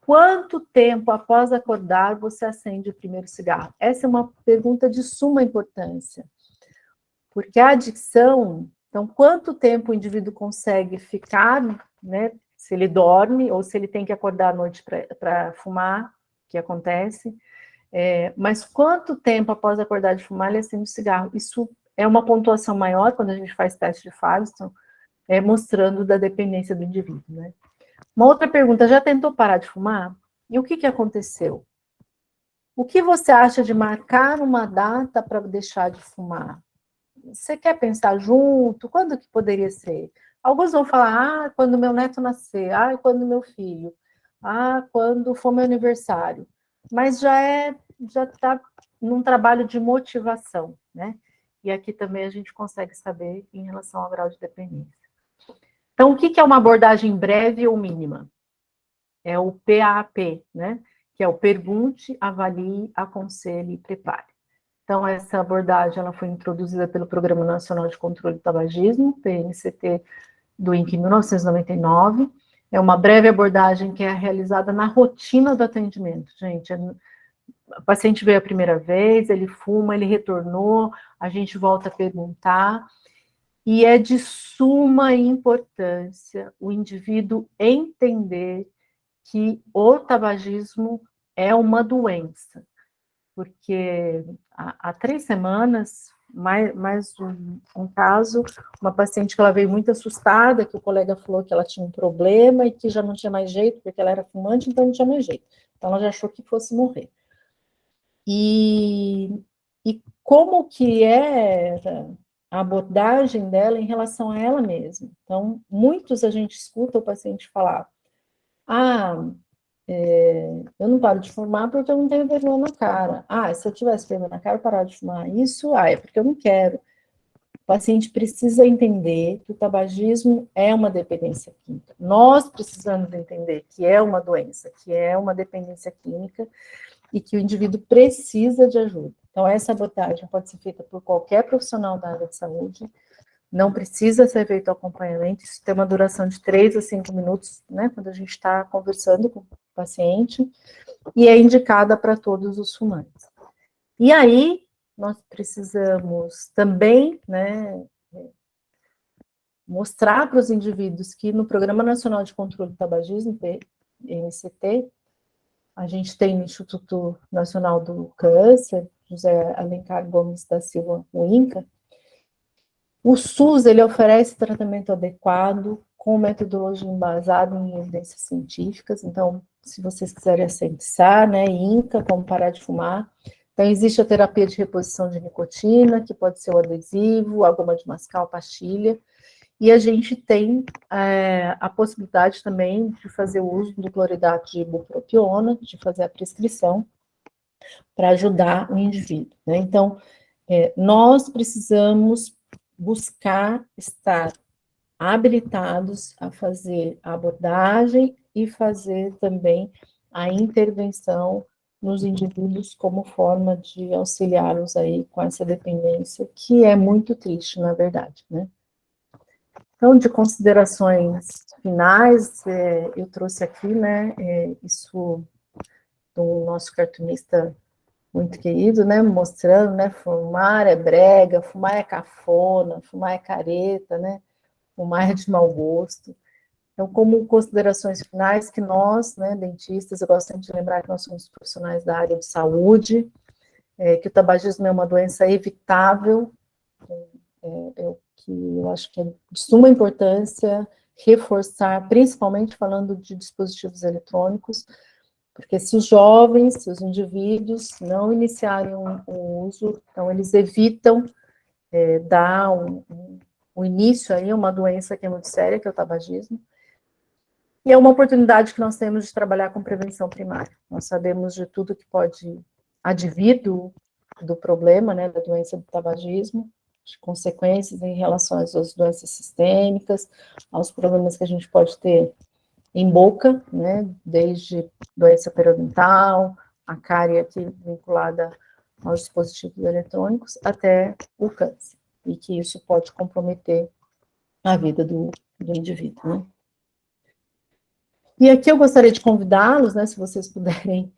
[SPEAKER 1] Quanto tempo após acordar você acende o primeiro cigarro? Essa é uma pergunta de suma importância. Porque a adicção, então, quanto tempo o indivíduo consegue ficar, né, se ele dorme ou se ele tem que acordar à noite para fumar, que acontece, mas quanto tempo após acordar de fumar ele acende o cigarro? Isso é uma pontuação maior quando a gente faz teste de Fallston, mostrando da dependência do indivíduo, né? Uma outra pergunta, já tentou parar de fumar? E o que aconteceu? O que você acha de marcar uma data para deixar de fumar? Você quer pensar junto? Quando que poderia ser? Alguns vão falar, quando meu neto nascer, quando meu filho, quando for meu aniversário. Mas já está num trabalho de motivação, né? E aqui também a gente consegue saber em relação ao grau de dependência. Então, o que é uma abordagem breve ou mínima? É o PAP, né? Que é o pergunte, avalie, aconselhe e prepare. Então, essa abordagem ela foi introduzida pelo Programa Nacional de Controle do Tabagismo, PNCT, do INCA em 1999. É uma breve abordagem que é realizada na rotina do atendimento. Gente, o paciente veio a primeira vez, ele fuma, ele retornou, a gente volta a perguntar, e é de suma importância o indivíduo entender que o tabagismo é uma doença, porque há 3 semanas, mais um caso, uma paciente que ela veio muito assustada, que o colega falou que ela tinha um problema e que já não tinha mais jeito, porque ela era fumante, então não tinha mais jeito. Então ela já achou que fosse morrer. E como que era a abordagem dela em relação a ela mesma? Então, muitos a gente escuta o paciente falar, eu não paro de fumar porque eu não tenho vergonha na cara. Se eu tivesse vergonha na cara, eu parar de fumar. Isso, é porque eu não quero. O paciente precisa entender que o tabagismo é uma dependência química. Nós precisamos entender que é uma doença, que é uma dependência química e que o indivíduo precisa de ajuda. Então, essa abordagem pode ser feita por qualquer profissional da área de saúde, não precisa ser feito acompanhamento, isso tem uma duração de 3 a 5 minutos, né, quando a gente está conversando com o paciente, e é indicada para todos os fumantes. E aí, nós precisamos também, né, mostrar para os indivíduos que no Programa Nacional de Controle do Tabagismo, PNCT, a gente tem no Instituto Nacional do Câncer, José Alencar Gomes da Silva, o INCA. O SUS, ele oferece tratamento adequado, com metodologia embasada em evidências científicas. Então, se vocês quiserem acessar, né, INCA, como parar de fumar. Então, existe a terapia de reposição de nicotina, que pode ser o adesivo, a goma de mascar, a pastilha. E a gente tem a possibilidade também de fazer o uso do cloridato de ibupropiona, de fazer a prescrição para ajudar o indivíduo, né? Então, nós precisamos buscar estar habilitados a fazer a abordagem e fazer também a intervenção nos indivíduos como forma de auxiliá-los aí com essa dependência, que é muito triste, na verdade, né? Então, de considerações finais, eu trouxe aqui, né, isso do nosso cartunista muito querido, né, mostrando, né, fumar é brega, fumar é cafona, fumar é careta, né, fumar é de mau gosto. Então, como considerações finais, que nós, né, dentistas, eu gosto sempre de lembrar que nós somos profissionais da área de saúde, que o tabagismo é uma doença evitável, que eu acho que é de suma importância reforçar, principalmente falando de dispositivos eletrônicos, porque se os jovens, se os indivíduos não iniciarem o uso, então eles evitam dar o início aí a uma doença que é muito séria, que é o tabagismo, e é uma oportunidade que nós temos de trabalhar com prevenção primária. Nós sabemos de tudo que pode advir do problema, né, da doença do tabagismo, de consequências em relação às doenças sistêmicas, aos problemas que a gente pode ter em boca, né, desde doença periodontal, a cárie aqui vinculada aos dispositivos eletrônicos, até o câncer, e que isso pode comprometer a vida do indivíduo, né. E aqui eu gostaria de convidá-los, né, se vocês puderem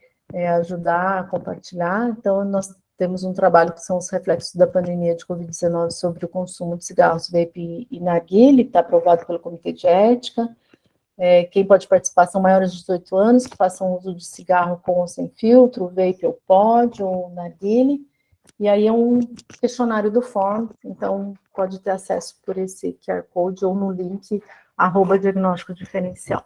[SPEAKER 1] ajudar a compartilhar. Então, nós temos um trabalho que são os reflexos da pandemia de Covid-19 sobre o consumo de cigarros, vape e narguilé, que está aprovado pelo Comitê de Ética. Quem pode participar são maiores de 18 anos, que façam uso de cigarro com ou sem filtro, vape ou pod, ou narguilé. E aí é um questionário do fórum, então pode ter acesso por esse QR Code ou no link @diagnóstico diferencial.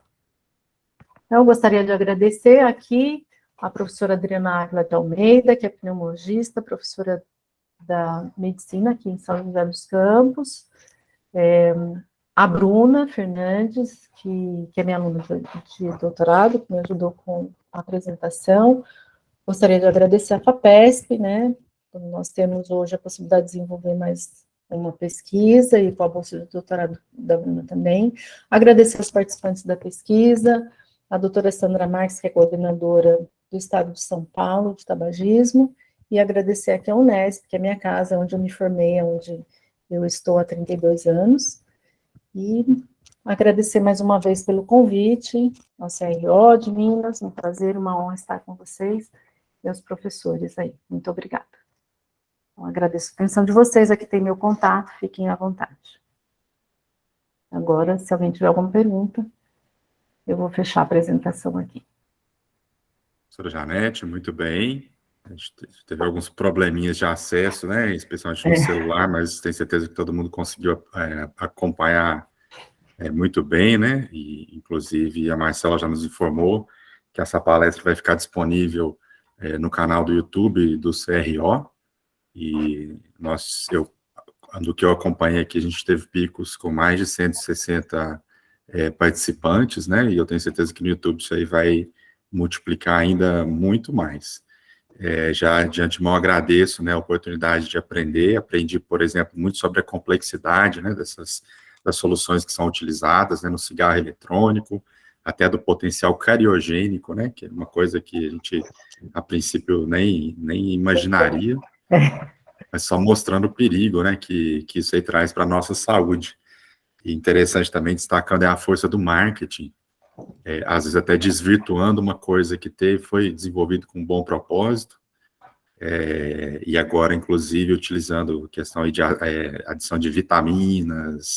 [SPEAKER 1] Então, eu gostaria de agradecer aqui a professora Adriana Ávila de Almeida, que é pneumologista, professora da medicina aqui em São José dos Campos, a Bruna Fernandes, que é minha aluna de doutorado, que me ajudou com a apresentação. Gostaria de agradecer a FAPESP, né? Nós temos hoje a possibilidade de desenvolver mais uma pesquisa, e com a bolsa de doutorado da Bruna também. Agradecer aos participantes da pesquisa, a doutora Sandra Marques, que é coordenadora do Estado de São Paulo de tabagismo, e agradecer aqui a Unesp, que é a minha casa, onde eu me formei, onde eu estou há 32 anos, e agradecer mais uma vez pelo convite, ao CRO de Minas, um prazer, uma honra estar com vocês, e aos professores aí. Muito obrigada. Então, agradeço a atenção de vocês, aqui tem meu contato, fiquem à vontade. Agora, se alguém tiver alguma pergunta, eu vou fechar a apresentação aqui.
[SPEAKER 4] Professora Janete, muito bem. A gente teve alguns probleminhas de acesso, né, especialmente no celular, mas tenho certeza que todo mundo conseguiu acompanhar muito bem, né, e inclusive a Marcela já nos informou que essa palestra vai ficar disponível no canal do YouTube do CRO, e do que eu acompanhei aqui, a gente teve picos com mais de 160 participantes, né, e eu tenho certeza que no YouTube isso aí vai multiplicar ainda muito mais. Já de antemão agradeço, né, a oportunidade de aprendi, por exemplo, muito sobre a complexidade, né, das soluções que são utilizadas, né, no cigarro eletrônico, até do potencial cariogênico, né, que é uma coisa que a gente, a princípio, nem imaginaria, mas só mostrando o perigo, né, que isso aí traz para a nossa saúde. E interessante também, destacando, a força do marketing, às vezes até desvirtuando uma coisa que foi desenvolvido com um bom propósito, e agora, inclusive, utilizando questão de adição de vitaminas,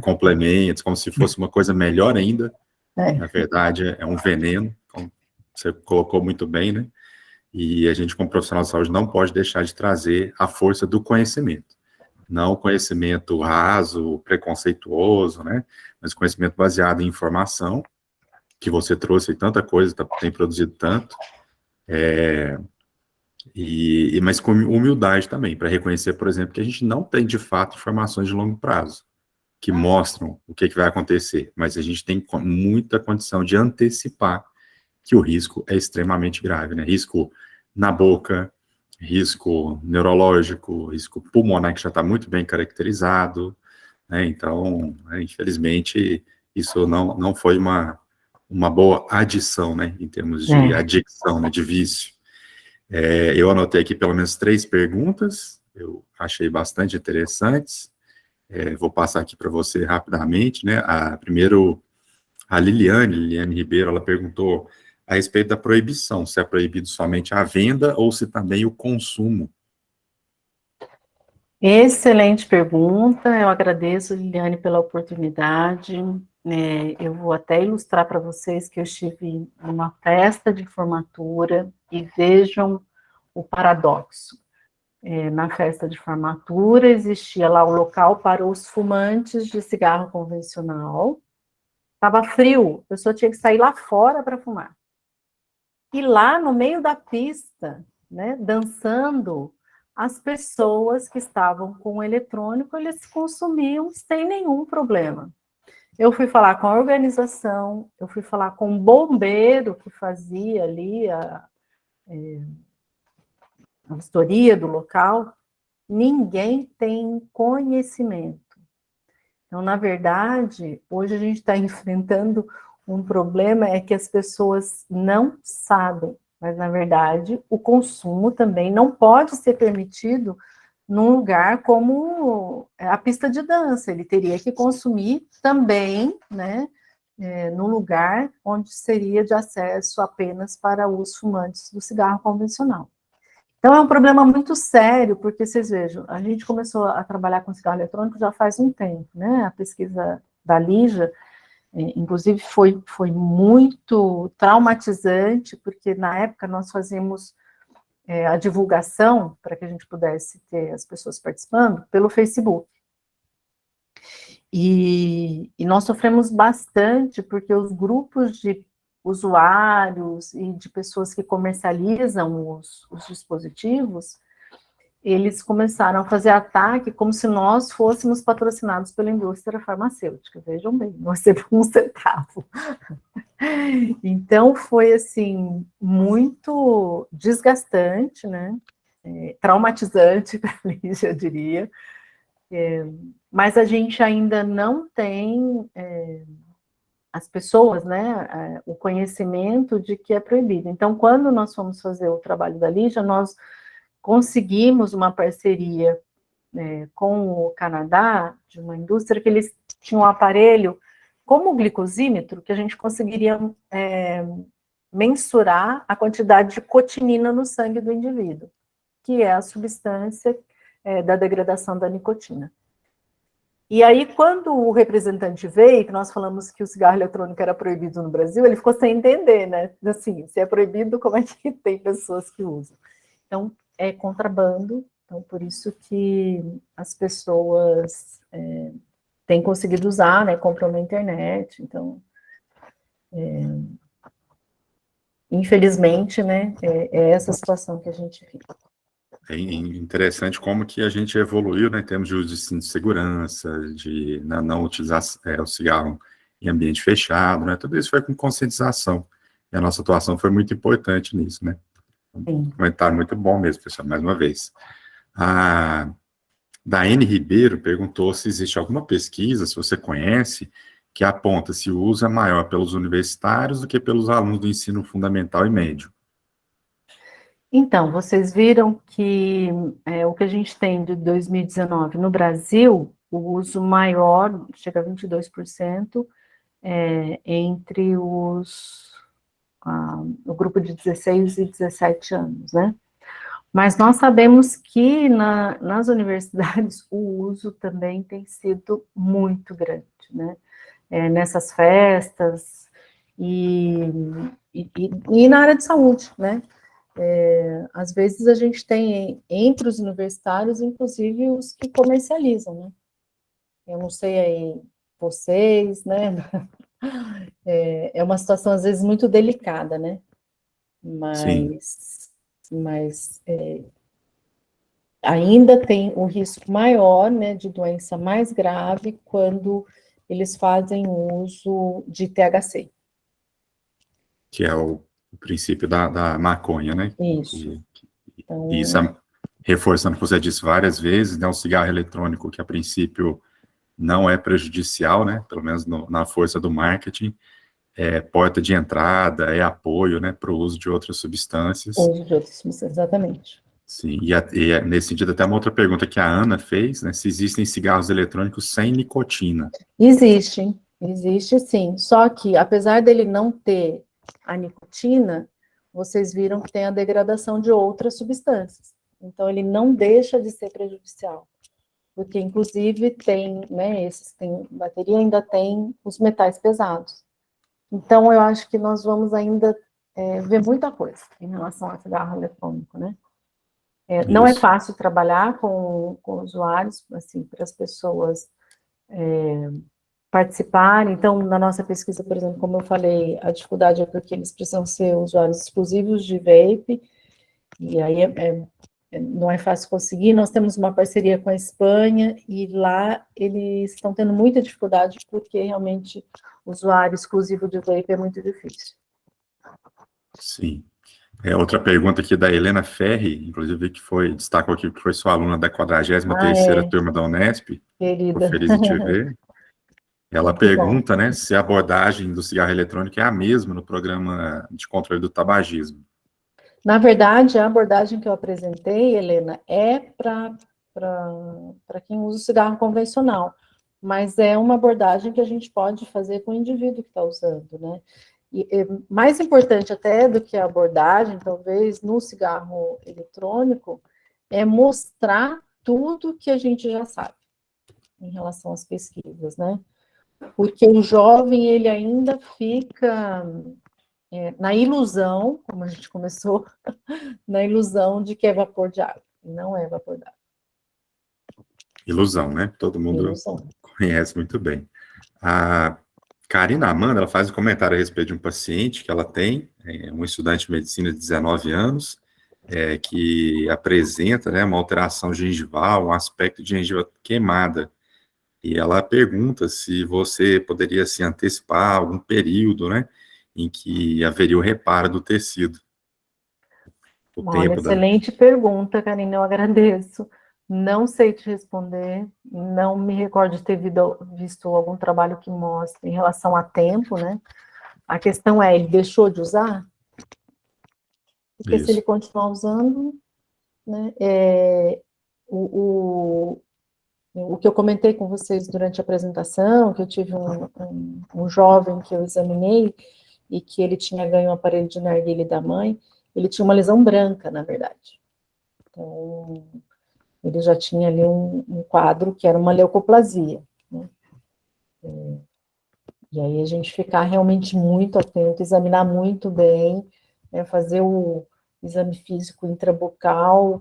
[SPEAKER 4] complementos, como se fosse uma coisa melhor ainda. Na verdade, é um veneno, como você colocou muito bem, né? E a gente, como profissional de saúde, não pode deixar de trazer a força do conhecimento. Não o conhecimento raso, preconceituoso, né? Mas conhecimento baseado em informação, que você trouxe tanta coisa, tem produzido tanto, mas com humildade também, para reconhecer, por exemplo, que a gente não tem, de fato, informações de longo prazo, que mostram o que vai acontecer, mas a gente tem muita condição de antecipar que o risco é extremamente grave, né? Risco na boca, risco neurológico, risco pulmonar, que já está muito bem caracterizado, né? Então, infelizmente, isso não foi uma boa adição, né, em termos de adicção, né, de vício. Eu anotei aqui pelo menos 3 perguntas, eu achei bastante interessantes, vou passar aqui para você rapidamente, né. Primeiro, a Liliane Ribeiro, ela perguntou a respeito da proibição, se é proibido somente a venda ou se também o consumo.
[SPEAKER 1] Excelente pergunta, eu agradeço, Liliane, pela oportunidade. Eu vou até ilustrar para vocês que eu estive numa festa de formatura e vejam o paradoxo. Na festa de formatura existia lá o local para os fumantes de cigarro convencional, estava frio, a pessoa tinha que sair lá fora para fumar. E lá no meio da pista, né, dançando, as pessoas que estavam com o eletrônico, eles consumiam sem nenhum problema. Eu fui falar com a organização, eu fui falar com o bombeiro que fazia ali a vistoria do local, ninguém tem conhecimento. Então, na verdade, hoje a gente está enfrentando um problema, é que as pessoas não sabem, mas, na verdade, o consumo também não pode ser permitido num lugar como a pista de dança, ele teria que consumir também, né, num lugar onde seria de acesso apenas para os fumantes do cigarro convencional. Então, é um problema muito sério, porque, vocês vejam, a gente começou a trabalhar com cigarro eletrônico já faz um tempo, né, a pesquisa da Lígia, inclusive, foi muito traumatizante, porque, na época, nós fazíamos a divulgação, para que a gente pudesse ter as pessoas participando, pelo Facebook. E nós sofremos bastante, porque os grupos de usuários e de pessoas que comercializam os dispositivos, eles começaram a fazer ataque como se nós fôssemos patrocinados pela indústria farmacêutica. Vejam bem, não recebemos um centavo. Então, foi, assim, muito desgastante, né? Traumatizante para a Lígia, eu diria. Mas a gente ainda não tem as pessoas, né, o conhecimento de que é proibido. Então, quando nós fomos fazer o trabalho da Lígia, nós conseguimos uma parceria com o Canadá, de uma indústria que eles tinham um aparelho como o glicosímetro, que a gente conseguiria mensurar a quantidade de cotinina no sangue do indivíduo, que é a substância da degradação da nicotina. E aí, quando o representante veio, que nós falamos que o cigarro eletrônico era proibido no Brasil, ele ficou sem entender, né? Assim, se é proibido, como é que tem pessoas que usam? Então, é contrabando, então por isso que as pessoas têm conseguido usar, né? Compram na internet, então... infelizmente, né? É essa situação que a gente vive.
[SPEAKER 4] É interessante como que a gente evoluiu, né, em termos de uso de cinto de segurança, de não utilizar o cigarro em ambiente fechado, né, tudo isso foi com conscientização, e a nossa atuação foi muito importante nisso, né. Um comentário muito bom mesmo, pessoal, mais uma vez. A Daene Ribeiro perguntou se existe alguma pesquisa, se você conhece, que aponta se o uso é maior pelos universitários do que pelos alunos do ensino fundamental e médio.
[SPEAKER 1] Então, vocês viram que o que a gente tem de 2019 no Brasil, o uso maior, chega a 22%, entre o grupo de 16 e 17 anos, né? Mas nós sabemos que nas universidades o uso também tem sido muito grande, né? Nessas festas e na área de saúde, né? Às vezes a gente tem entre os universitários, inclusive os que comercializam, né? Eu não sei aí vocês, né? É uma situação às vezes muito delicada, né? Mas ainda tem um risco maior, né, de doença mais grave quando eles fazem uso de THC.
[SPEAKER 4] Que é o princípio da maconha, né?
[SPEAKER 1] Isso.
[SPEAKER 4] Então, isso, reforçando o que você disse várias vezes, né, o cigarro eletrônico, que a princípio não é prejudicial, né, pelo menos na força do marketing, é porta de entrada, é apoio, né, para o uso de outras substâncias.
[SPEAKER 1] Uso de outras substâncias, exatamente.
[SPEAKER 4] Sim, e nesse sentido, até uma outra pergunta que a Ana fez, né, se existem cigarros eletrônicos sem nicotina.
[SPEAKER 1] Existe sim, só que apesar dele não ter a nicotina, vocês viram que tem a degradação de outras substâncias, então ele não deixa de ser prejudicial, porque inclusive tem, né, tem bateria, ainda tem os metais pesados, então eu acho que nós vamos ainda ver muita coisa em relação ao cigarro eletrônico, né? Não é fácil trabalhar com usuários, assim, para as pessoas participarem. Então, na nossa pesquisa, por exemplo, como eu falei, a dificuldade é porque eles precisam ser usuários exclusivos de vape, e aí não é fácil conseguir. Nós temos uma parceria com a Espanha, e lá eles estão tendo muita dificuldade, porque realmente usuário exclusivo de vape é muito difícil.
[SPEAKER 4] Sim. Outra pergunta aqui da Helena Ferri, inclusive que destacou aqui que foi sua aluna da 43ª turma da Unesp.
[SPEAKER 1] Querida.
[SPEAKER 4] Tô feliz de te ver. Ela
[SPEAKER 1] Muito
[SPEAKER 4] pergunta,
[SPEAKER 1] bom.
[SPEAKER 4] né, se a abordagem do cigarro eletrônico é a mesma no programa de controle do tabagismo.
[SPEAKER 1] Na verdade, a abordagem que eu apresentei, Helena, é para quem usa o cigarro convencional, mas é uma abordagem que a gente pode fazer com o indivíduo que está usando, né? E mais importante até do que a abordagem, talvez, no cigarro eletrônico, é mostrar tudo que a gente já sabe em relação às pesquisas, né? Porque o jovem, ele ainda fica na ilusão, como a gente começou, na ilusão de que é vapor de água, e não é vapor d'água.
[SPEAKER 4] Ilusão, né? Todo mundo conhece muito bem. A Karina Amanda, ela faz um comentário a respeito de um paciente que ela tem, um estudante de medicina de 19 anos, que apresenta, né, uma alteração gengival, um aspecto de gengiva queimada. E ela pergunta se você poderia se antecipar algum período, né, em que haveria o reparo do tecido.
[SPEAKER 1] Excelente pergunta, Karina, eu agradeço. Não sei te responder, não me recordo de ter visto algum trabalho que mostre em relação a tempo, né? A questão é, ele deixou de usar? Porque se ele continuar usando, né? O que eu comentei com vocês durante a apresentação, que eu tive um jovem que eu examinei e que ele tinha ganho um aparelho de narguilé da mãe, ele tinha uma lesão branca, na verdade. Então, ele já tinha ali um quadro que era uma leucoplasia. E aí a gente ficar realmente muito atento, examinar muito bem, né, fazer o exame físico intrabucal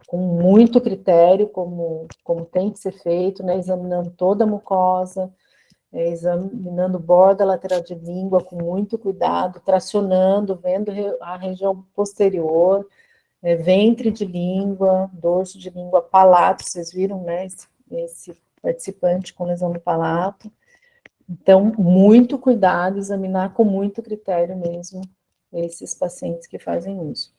[SPEAKER 1] com muito critério, como tem que ser feito, né, examinando toda a mucosa, examinando borda lateral de língua com muito cuidado, tracionando, vendo a região posterior, ventre de língua, dorso de língua, palato, vocês viram, né, esse participante com lesão no palato. Então, muito cuidado, examinar com muito critério mesmo esses pacientes que fazem uso.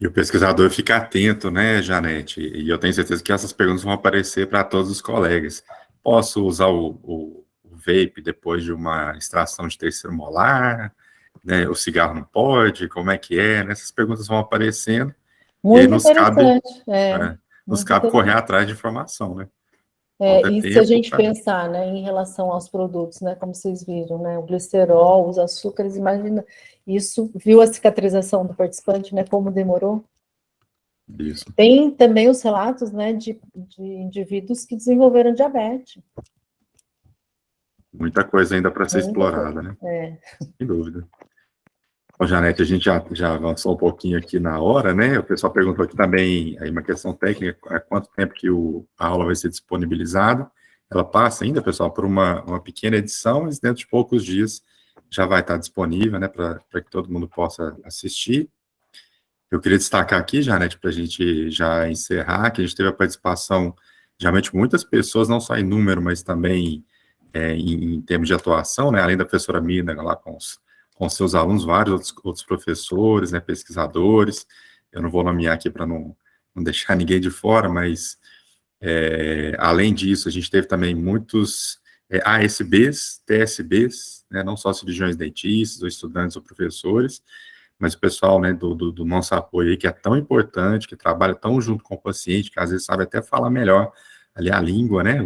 [SPEAKER 4] E o pesquisador fica atento, né, Janete? E eu tenho certeza que essas perguntas vão aparecer para todos os colegas. Posso usar o vape depois de uma extração de terceiro molar? Né, o cigarro não pode? Como é que é? Essas perguntas vão aparecendo.
[SPEAKER 1] Muito
[SPEAKER 4] e aí nos cabe,
[SPEAKER 1] muito
[SPEAKER 4] correr atrás de informação, né?
[SPEAKER 1] E se a gente pensar, né, em relação aos produtos, né, como vocês viram, né, o glicerol, os açúcares, imagina, isso, viu a cicatrização do participante, né, como demorou?
[SPEAKER 4] Isso.
[SPEAKER 1] Tem também os relatos, né, de indivíduos que desenvolveram diabetes.
[SPEAKER 4] Muita coisa ainda para ser explorada, né? Sem dúvida. Ô, Janete, a gente já avançou um pouquinho aqui na hora, né? O pessoal perguntou aqui também, aí uma questão técnica, há quanto tempo que a aula vai ser disponibilizada. Ela passa ainda, pessoal, por uma pequena edição, mas dentro de poucos dias já vai estar disponível, né, para que todo mundo possa assistir. Eu queria destacar aqui, Janete, para a gente já encerrar, que a gente teve a participação, realmente, muitas pessoas, não só em número, mas também em termos de atuação, né? Além da professora Mina, lá com seus alunos, vários outros professores, né, pesquisadores. Eu não vou nomear aqui para não deixar ninguém de fora, mas, além disso, a gente teve também muitos ASBs, TSBs, né, não só cirurgiões dentistas, ou estudantes ou professores, mas o pessoal, né, do nosso apoio aí, que é tão importante, que trabalha tão junto com o paciente, que às vezes sabe até falar melhor ali a língua, né,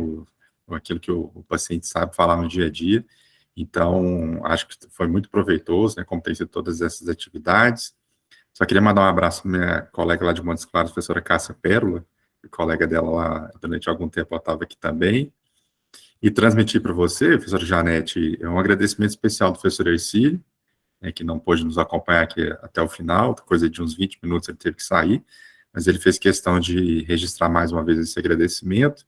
[SPEAKER 4] aquilo que o paciente sabe falar no dia a dia. Então, acho que foi muito proveitoso, né, como tem sido todas essas atividades. Só queria mandar um abraço para minha colega lá de Montes Claros, a professora Cássia Pérola, colega dela lá, durante algum tempo ela estava aqui também, e transmitir para você, professora Janete, um agradecimento especial do professor Ercílio, né, que não pôde nos acompanhar aqui até o final, coisa de uns 20 minutos ele teve que sair, mas ele fez questão de registrar mais uma vez esse agradecimento,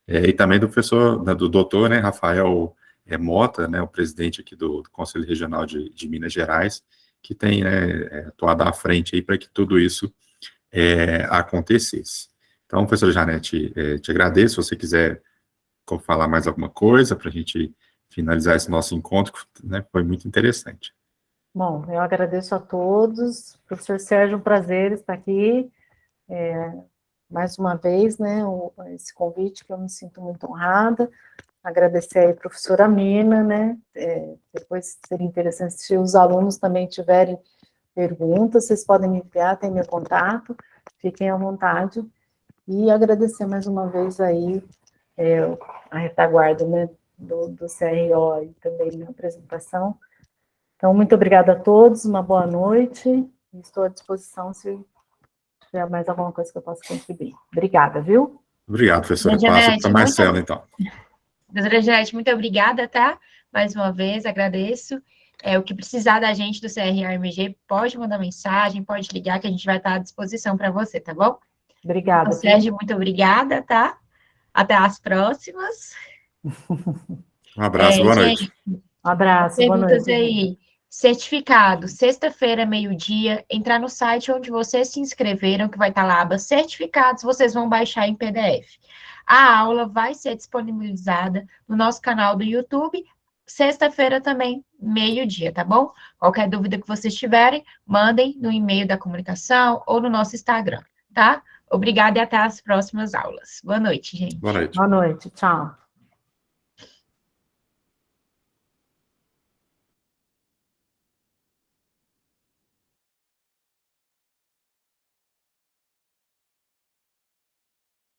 [SPEAKER 4] e também do professor, do doutor, né, Rafael Mota, né, o presidente aqui do Conselho Regional de Minas Gerais, que tem, né, atuado à frente aí para que tudo isso acontecesse. Então, professora Janete, te agradeço, se você quiser falar mais alguma coisa para a gente finalizar esse nosso encontro, né, foi muito interessante.
[SPEAKER 1] Bom, eu agradeço a todos, professor Sérgio, um prazer estar aqui, mais uma vez, né, esse convite que eu me sinto muito honrada, agradecer aí a professora Mina, né, depois seria interessante se os alunos também tiverem perguntas, vocês podem me enviar, tem meu contato, fiquem à vontade, e agradecer mais uma vez aí a retaguarda, né, do CRO e também na apresentação. Então, muito obrigada a todos, uma boa noite, estou à disposição se tiver mais alguma coisa que eu possa contribuir. Obrigada, viu?
[SPEAKER 4] Obrigado, professora. Passo para a Marcela, então.
[SPEAKER 2] Doutora Janete, muito obrigada, tá? Mais uma vez, agradeço. O que precisar da gente do CRAMG, pode mandar mensagem, pode ligar, que a gente vai estar à disposição para você, tá bom?
[SPEAKER 1] Obrigada.
[SPEAKER 2] Então, Sérgio, muito obrigada, tá? Até as próximas.
[SPEAKER 4] Um abraço, boa noite.
[SPEAKER 1] Um abraço, boa noite.
[SPEAKER 2] Perguntas aí. Certificado, sexta-feira, meio-dia, entrar no site onde vocês se inscreveram, que vai estar lá a aba certificados, vocês vão baixar em PDF. A aula vai ser disponibilizada no nosso canal do YouTube, sexta-feira também, meio-dia, tá bom? Qualquer dúvida que vocês tiverem, mandem no e-mail da comunicação ou no nosso Instagram, tá? Obrigada e até as próximas aulas. Boa noite, gente.
[SPEAKER 4] Boa noite.
[SPEAKER 1] Boa noite, tchau.